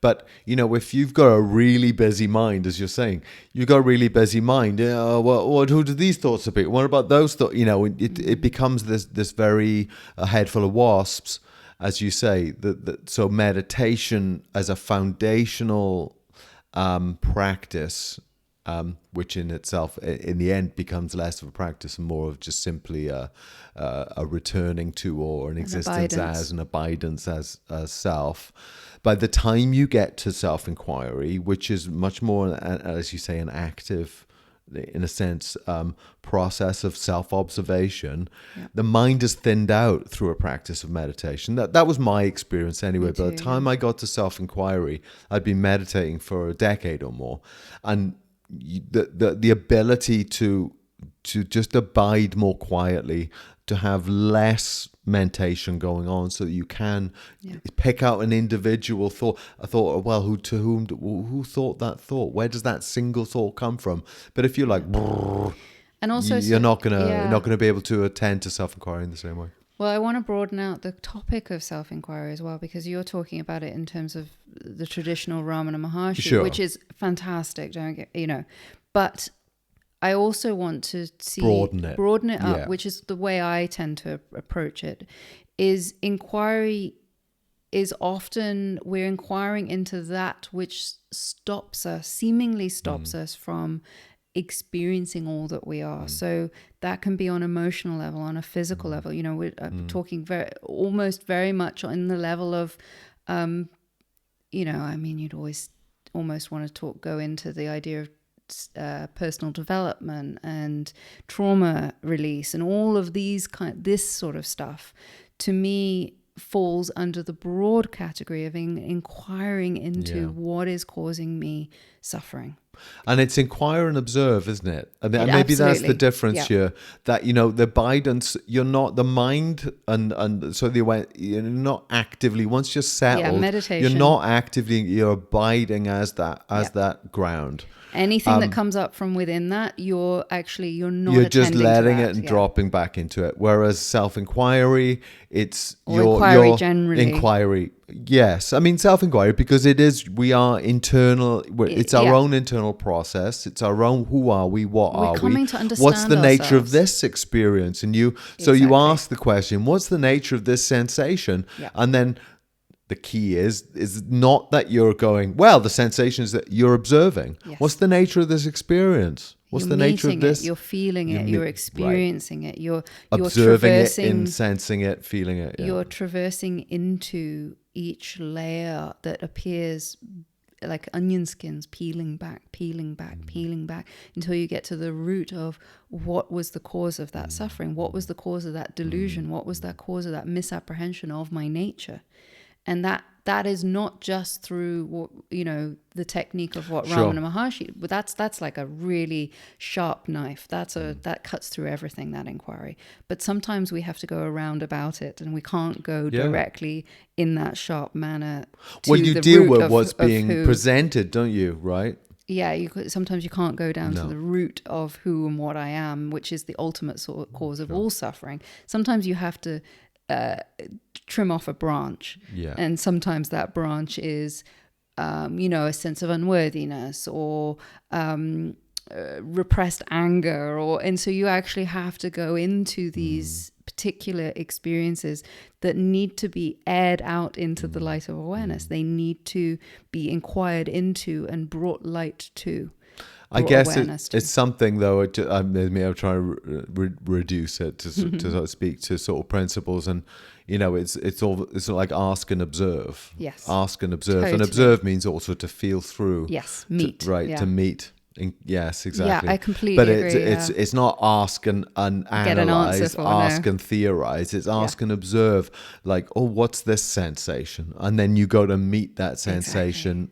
But, if you've got a really busy mind, as you're saying, you've got a really busy mind, who do these thoughts appear? What about those thoughts? It becomes this very head full of wasps, as you say. So meditation as a foundational practice, which in itself, in the end, becomes less of a practice and more of just simply a returning to, or an existence as, an abidance as self. By the time you get to self-inquiry, which is much more, as you say, an active, in a sense, process of self-observation, the mind is thinned out through a practice of meditation. That was my experience anyway. By the time I got to self-inquiry, I'd been meditating for a decade or more, and the ability to just abide more quietly, to have less mentation going on, so that you can pick out an individual thought, who thought that thought? Where does that single thought come from? But if you're like, and also you're not gonna be able to attend to self-inquiry in the same way. Well, I want to broaden out the topic of self-inquiry as well, because you're talking about it in terms of the traditional Ramana Maharshi, which is fantastic. But I also want to see broaden it up, which is the way I tend to approach it. Is inquiry is often we're inquiring into that which seemingly stops us from experiencing all that we are. So that can be on emotional level, on a physical level. We're talking almost very much on the level of, you'd always almost want to go into the idea of personal development and trauma release and all of this sort of stuff. To me, falls under the broad category of inquiring into what is causing me suffering. And it's inquire and observe, isn't it? And maybe that's the difference here. That the abidance, you're not the mind, and so you're not actively, once you're settled, meditation. You're not actively, you're abiding as that ground. Anything that comes up from within that, you're not. You're just letting it and dropping back into it. Whereas self-inquiry, inquiry generally. Inquiry, yes. I mean self-inquiry, because we are internal. It's our own internal process. It's our own. Who are we? What are we? Coming to understand what's the nature ourselves. of this experience? And so you ask the question, what's the nature of this sensation? And then the key is not that you're going, well, the sensation is that you're observing. What's the nature of this experience? What's the nature of this? You're feeling it. You're experiencing it. You're observing it, sensing it, feeling it. You're traversing into each layer that appears like onion skins, peeling back, peeling back until you get to the root of what was the cause of that suffering, what was the cause of that delusion, what was the cause of that misapprehension of my nature. And that is not just through, the technique of what Sure. Ramana Maharshi, but that's like a really sharp knife. That cuts through everything, that inquiry. But sometimes we have to go around about it, and we can't go directly in that sharp manner to Well, you the deal root with of, what's of being who, presented, don't you? Right? yeah, sometimes you can't go down to No. the root of who and what I am, which is the ultimate cause of all suffering. Sometimes you have to trim off a branch, and sometimes that branch is, a sense of unworthiness or repressed anger, and so you actually have to go into these particular experiences that need to be aired out into the light of awareness. They need to be inquired into and brought light to. I guess it's something, though. Maybe I'm trying to reduce it to sort of speak to sort of principles, and it's like ask and observe. Yes, ask and observe, totally. and observe means also to feel through. Yes, meet. To meet. Yes, exactly. Yeah, I completely but agree. It's not ask and analyze, ask and theorize. It's ask and observe. Like, oh, what's this sensation? And then you go to meet that sensation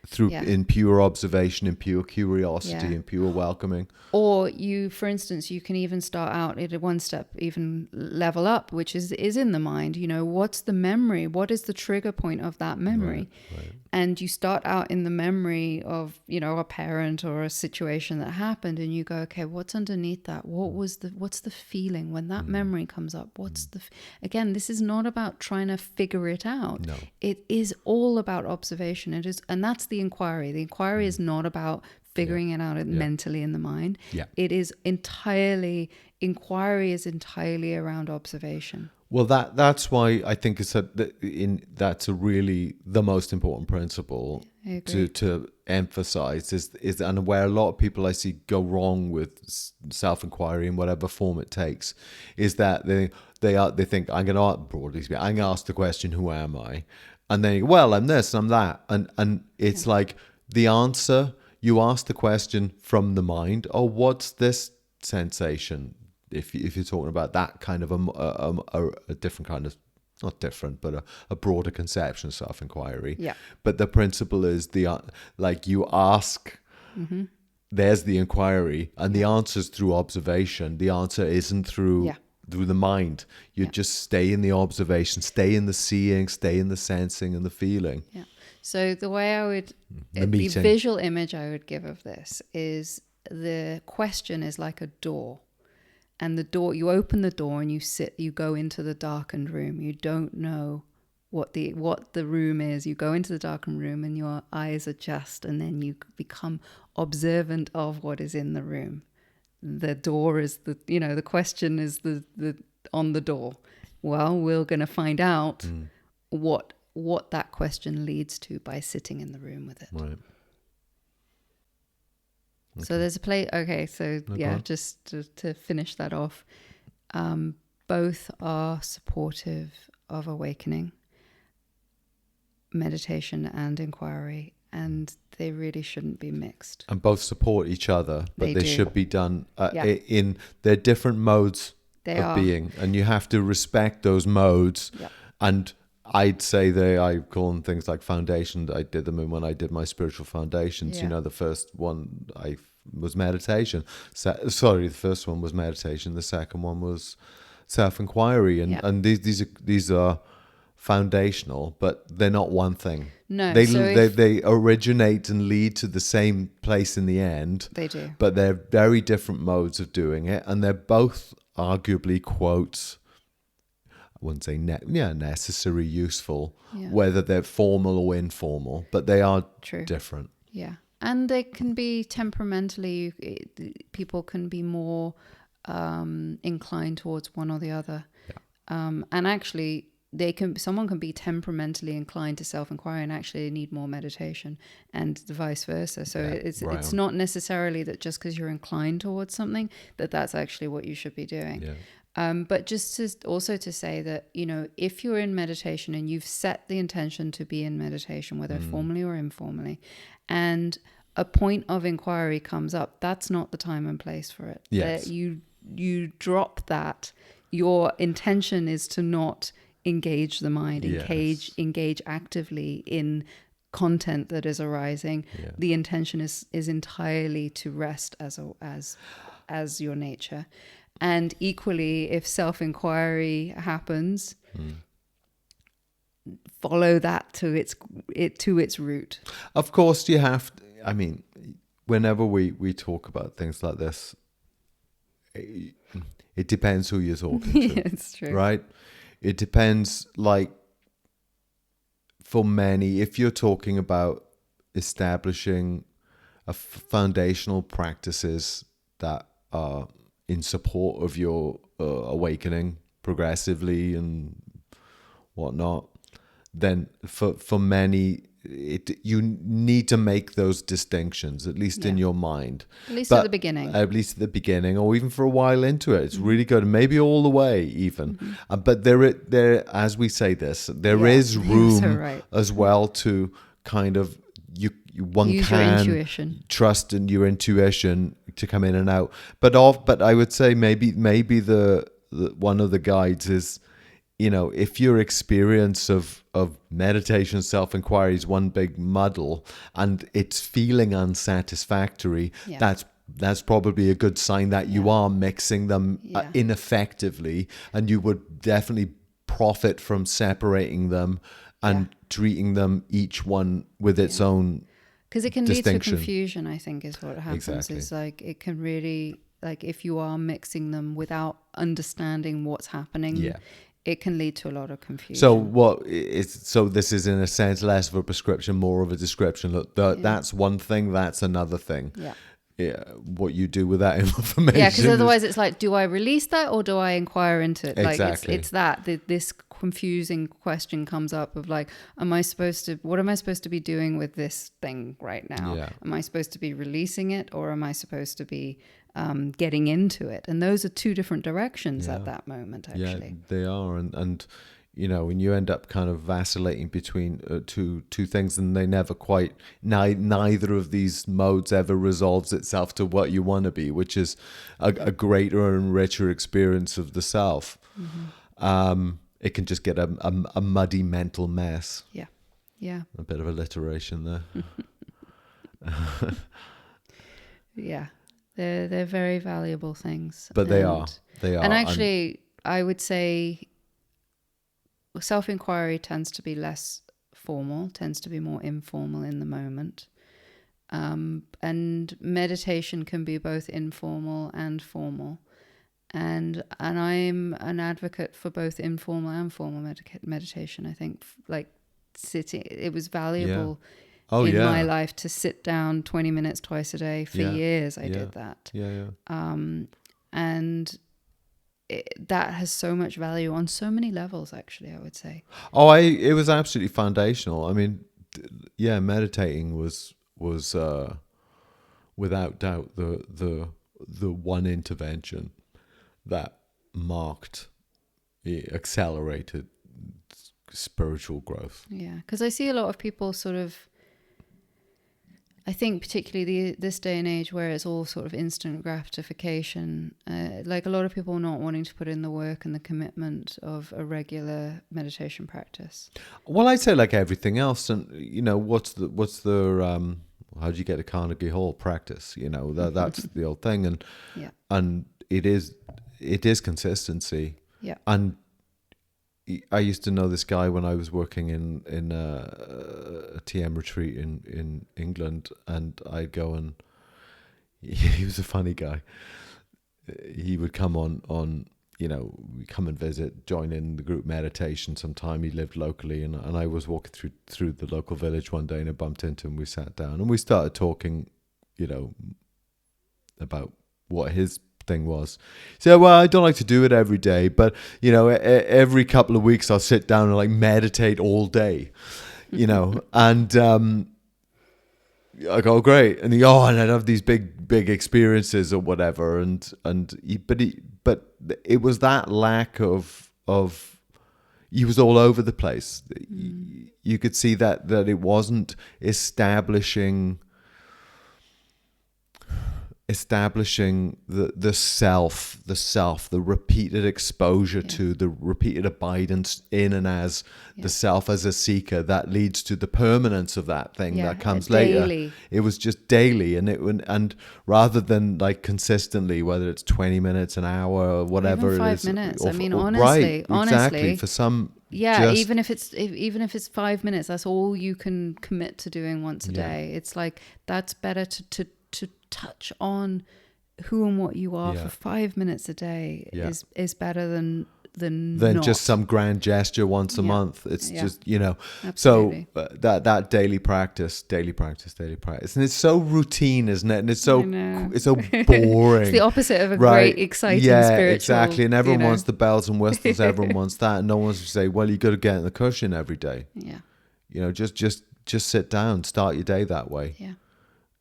through in pure observation, in pure curiosity, in pure welcoming. Or for instance, you can even start out at a one step, even level up, which is in the mind. What's the memory? What is the trigger point of that memory? Right. And you start out in the memory of, a parent or a situation that happened, and you go, okay, what's underneath that? What's the feeling when that memory comes up? Again, this is not about trying to figure it out. No. It is all about observation. It is, and that's the inquiry. The inquiry is not about figuring it out mentally in the mind. Yeah. It is inquiry is entirely around observation. Well, that's why I think that's a really the most important principle to emphasize is and where a lot of people I see go wrong with self-inquiry in whatever form it takes is that they think I'm going to ask the question, who am I? And then well, I'm this, I'm that, and it's like the answer. You ask the question from the mind, oh, what's this sensation? If you're talking about that kind of a different kind of, not different, but a broader conception of self-inquiry. Yeah. But the principle is you ask, there's the inquiry, and the answer's through observation. The answer isn't through the mind. You just stay in the observation, stay in the seeing, stay in the sensing and the feeling. Yeah. So the way I would, the visual image I would give of this is the question is like a door. And the door, you open the door and you go into the darkened room. You don't know what the room is. You go into the darkened room and your eyes adjust, and then you become observant of what is in the room. The door is the question is the on the door. Well, we're going to find out what that question leads to by sitting in the room with it. Right. Okay. So there's a place. Okay, so just to finish that off, both are supportive of awakening, meditation and inquiry, and they really shouldn't be mixed. And both support each other, but they should be done in their different modes of being, and you have to respect those modes. Yeah. And I'd say I call them things like foundation. I did them when I did my spiritual foundations. Yeah. The first one was meditation. The first one was meditation. The second one was self-inquiry, and these are foundational, but they're not one thing. No, they originate and lead to the same place in the end. They do, but they're very different modes of doing it, and they're both arguably quotes. I wouldn't say necessary, useful, whether they're formal or informal, but they are different. Yeah, and they can be temperamentally. People can be more inclined towards one or the other, and actually. Someone can be temperamentally inclined to self-inquiry and actually need more meditation, and the vice versa. So it's not necessarily that just because you're inclined towards something that's actually what you should be doing. But just to also to say that, if you're in meditation and you've set the intention to be in meditation, whether formally or informally, and a point of inquiry comes up, that's not the time and place for it. Yes. You drop that. Your intention is to not engage the mind, engage actively in content that is arising. Yeah. The intention is entirely to rest as your nature. And equally, if self-inquiry happens, follow that to its root. Of course, you have. I mean, whenever we talk about things like this, it depends who you're talking to. Yeah, it's true, right? It depends. Like for many, if you're talking about establishing foundational practices that are in support of your awakening progressively and whatnot, then for many, you need to make those distinctions, at least in your mind. At least at the beginning. At least at the beginning, or even for a while into it. It's really good. Maybe all the way even. But there, as we say this, there is room as well to kind of, one use can your intuition. Trust in your intuition to come in and out. But I would say maybe the one of the guides is, if your experience of meditation, self-inquiry is one big muddle and it's feeling unsatisfactory, that's probably a good sign that you are mixing them ineffectively, and you would definitely profit from separating them and treating them each one with its own. Because it can lead to confusion, I think, is what happens. Exactly. Is like it can really, like if you are mixing them without understanding what's happening, it can lead to a lot of confusion. So this is in a sense less of a prescription, more of a description. Look, that's one thing, that's another thing. Yeah, what you do with that information. Yeah, because otherwise it's like, do I release that or do I inquire into it? Exactly. Like it's that this confusing question comes up of like, what am I supposed to be doing with this thing right now? Yeah. Am I supposed to be releasing it, or am I supposed to be getting into it? And those are two different directions at that moment, actually. Yeah, they are. And when you end up kind of vacillating between two things, and they never quite, neither of these modes ever resolves itself to what you want to be, which is a greater and richer experience of the self. It can just get a muddy mental mess. Yeah. A bit of alliteration there. Yeah. They're very valuable things. But they are. And actually, I would say self-inquiry tends to be less formal, tends to be more informal in the moment. And meditation can be both informal and formal. And I'm an advocate for both informal and formal meditation. I think like sitting, it was valuable in my life to sit down 20 minutes twice a day for years. I did that. And that has so much value on so many levels, actually, I would say. It was absolutely foundational. I mean, meditating was without doubt the one intervention that marked, accelerated spiritual growth. Yeah, because I see a lot of people sort of, I think particularly this day and age where it's all sort of instant gratification, like a lot of people not wanting to put in the work and the commitment of a regular meditation practice. Well, I'd say like everything else, and what's the how do you get to Carnegie Hall? Practice, that's the old thing, and it is consistency. Yeah. And I used to know this guy when I was working in a TM retreat in England, and I'd go and he was a funny guy. He would come on come and visit, join in the group meditation sometime. He lived locally, and I was walking through the local village one day, and I bumped into him. We sat down and we started talking, about what his thing was. So, well, I don't like to do it every day, but every couple of weeks I'll sit down and like meditate all day, and I go, great, and and I'd have these big experiences or whatever, but it was that lack of he was all over the place. You could see that it wasn't establishing the self, the repeated exposure to, the repeated abidance in and as the self as a seeker that leads to the permanence of that thing that comes later. It was just daily, and rather than like consistently, whether it's 20 minutes, an hour, or whatever, even 5 it is, minutes. or, I mean, or, honestly, right, exactly. For some, even if it's 5 minutes, that's all you can commit to doing once a day. It's like, that's better to touch on who and what you are for 5 minutes a day is better than not. Just some grand gesture once a month. It's just, Absolutely. so that daily practice, and it's so routine, isn't it? And it's so boring. It's the opposite of a great, exciting spiritual. Exactly. And everyone wants the bells and whistles. Everyone wants that, and no one wants to say, well, you got to get in the cushion every day. Just sit down, start your day that way.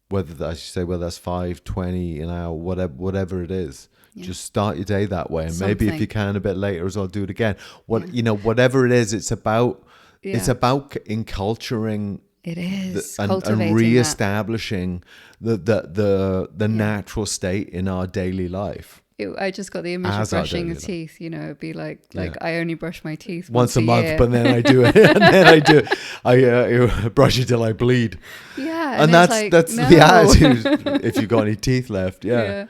Whether that's 5, 20 an hour, whatever it is, just start your day that way. And maybe if you can a bit later as well, do it again. Whatever it is, it's about enculturing. It is and re-establishing the natural state in our daily life. I just got the image of brushing your teeth. It'd be like I only brush my teeth once a month, year. but then I do it, and then I brush it till I bleed. And that's the attitude. If you've got any teeth left, No,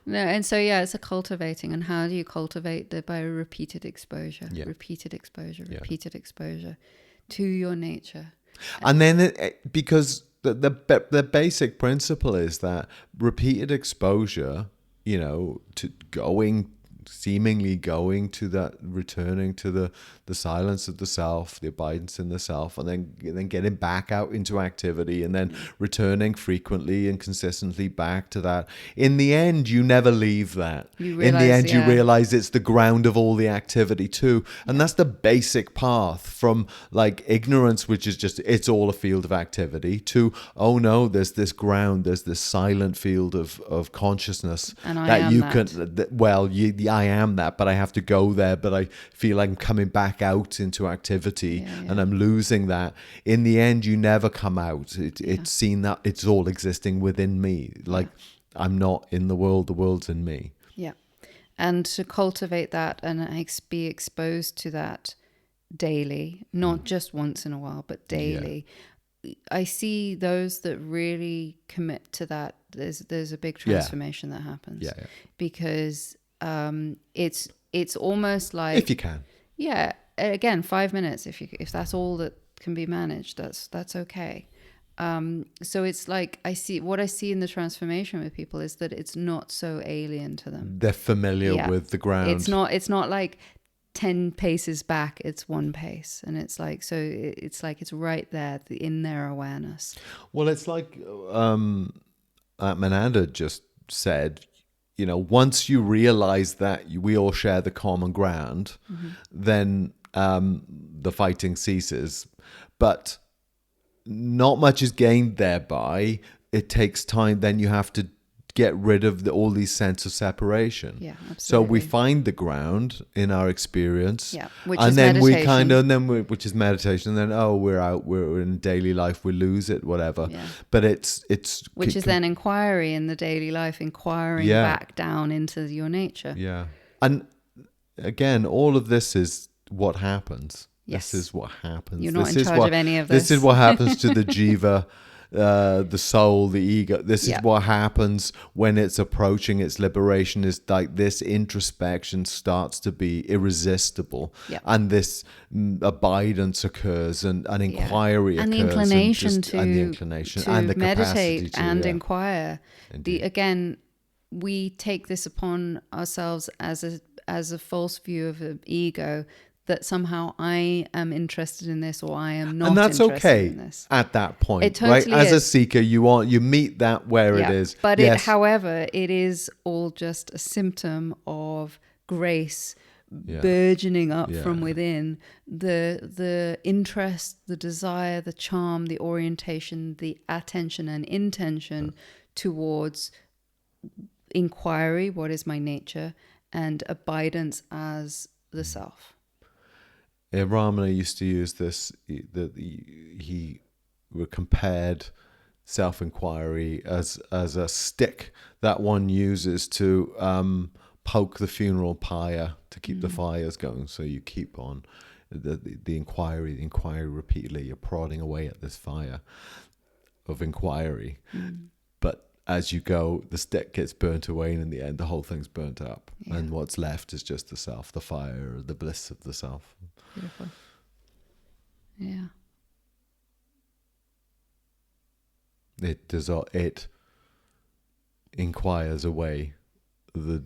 and so it's a cultivating. And how do you cultivate it? By repeated exposure, repeated exposure to your nature. And then because the basic principle is that repeated exposure, to seemingly going to that, returning to the silence of the self, the abidance in the self, and then getting back out into activity, and then returning frequently and consistently back to that. In the end, you never leave that. You realize it's the ground of all the activity too. And that's the basic path from like ignorance, which is just, it's all a field of activity, to, oh no, there's this ground, there's this silent field of consciousness. And I am that, but I have to go there, but I feel like I'm coming back out into activity and I'm losing that. In the end, you never come out. It's seen that it's all existing within me. Like I'm not in the world's in me. Yeah. And to cultivate that and be exposed to that daily, not just once in a while, but daily. I see those that really commit to that. There's a big transformation that happens because it's almost like, if you can, again, 5 minutes. If that's all that can be managed, that's okay. So it's like I see in the transformation with people is that it's not so alien to them. They're familiar with the ground. It's not like 10 paces back, it's 1 pace, and it's like it's right there in their awareness. Well, it's like Mananda just said, once you realize that we all share the common ground, then the fighting ceases. But not much is gained thereby. It takes time. Then you have to get rid of all these sense of separation. Yeah, absolutely. So we find the ground in our experience. Yeah, which is meditation. Which is meditation. And then we're out. We're in daily life. We lose it. Whatever. Yeah. But it's which is then inquiry in the daily life, inquiring back down into your nature. Yeah, and again, all of this is what happens. Yes. This is what happens. You're not in charge of any of this. This is what happens to the jiva. The soul, the ego. This is what happens when it's approaching its liberation, is like this introspection starts to be irresistible, and this abidance occurs, and an inquiry occurs, and the inclination to meditate and inquire. Again, we take this upon ourselves as a false view of an ego, that somehow I am interested in this or I am not, and that's interested okay in this. At that point, it totally right? is. As a seeker, you meet that where it is. But however, it is all just a symptom of grace burgeoning up from within. The interest, the desire, the charm, the orientation, the attention and intention towards inquiry. What is my nature? and abidance as the self. Ramana used to use this, that he compared self-inquiry as a stick that one uses to poke the funeral pyre to keep the fires going. So you keep on the inquiry repeatedly. You're prodding away at this fire of inquiry. But as you go, the stick gets burnt away, and in the end, the whole thing's burnt up. Yeah. And what's left is just the self, the fire, the bliss of the self. Beautiful. Yeah. It inquires away the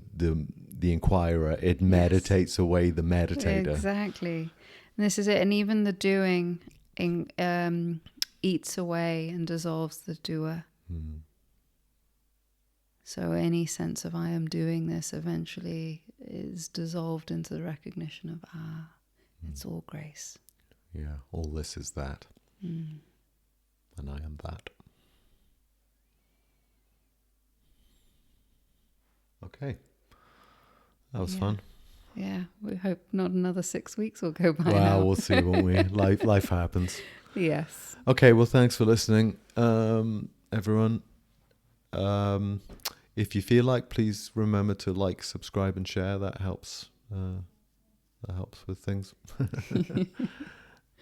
inquirer. It meditates away the meditator. Exactly. And this is it. And even the doing eats away and dissolves the doer. So any sense of I am doing this eventually is dissolved into the recognition of it's all grace. Yeah, all this is that. And I am that. Okay. That was fun. Yeah, we hope not another 6 weeks will go by Well, now. we'll see, won't we? Life happens. Yes. Okay, well, thanks for listening, everyone. If you feel like, please remember to like, subscribe, and share. That helps. That helps with things.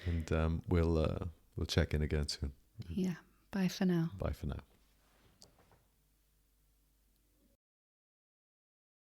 And we'll check in again soon. Yeah. Bye for now. Bye for now.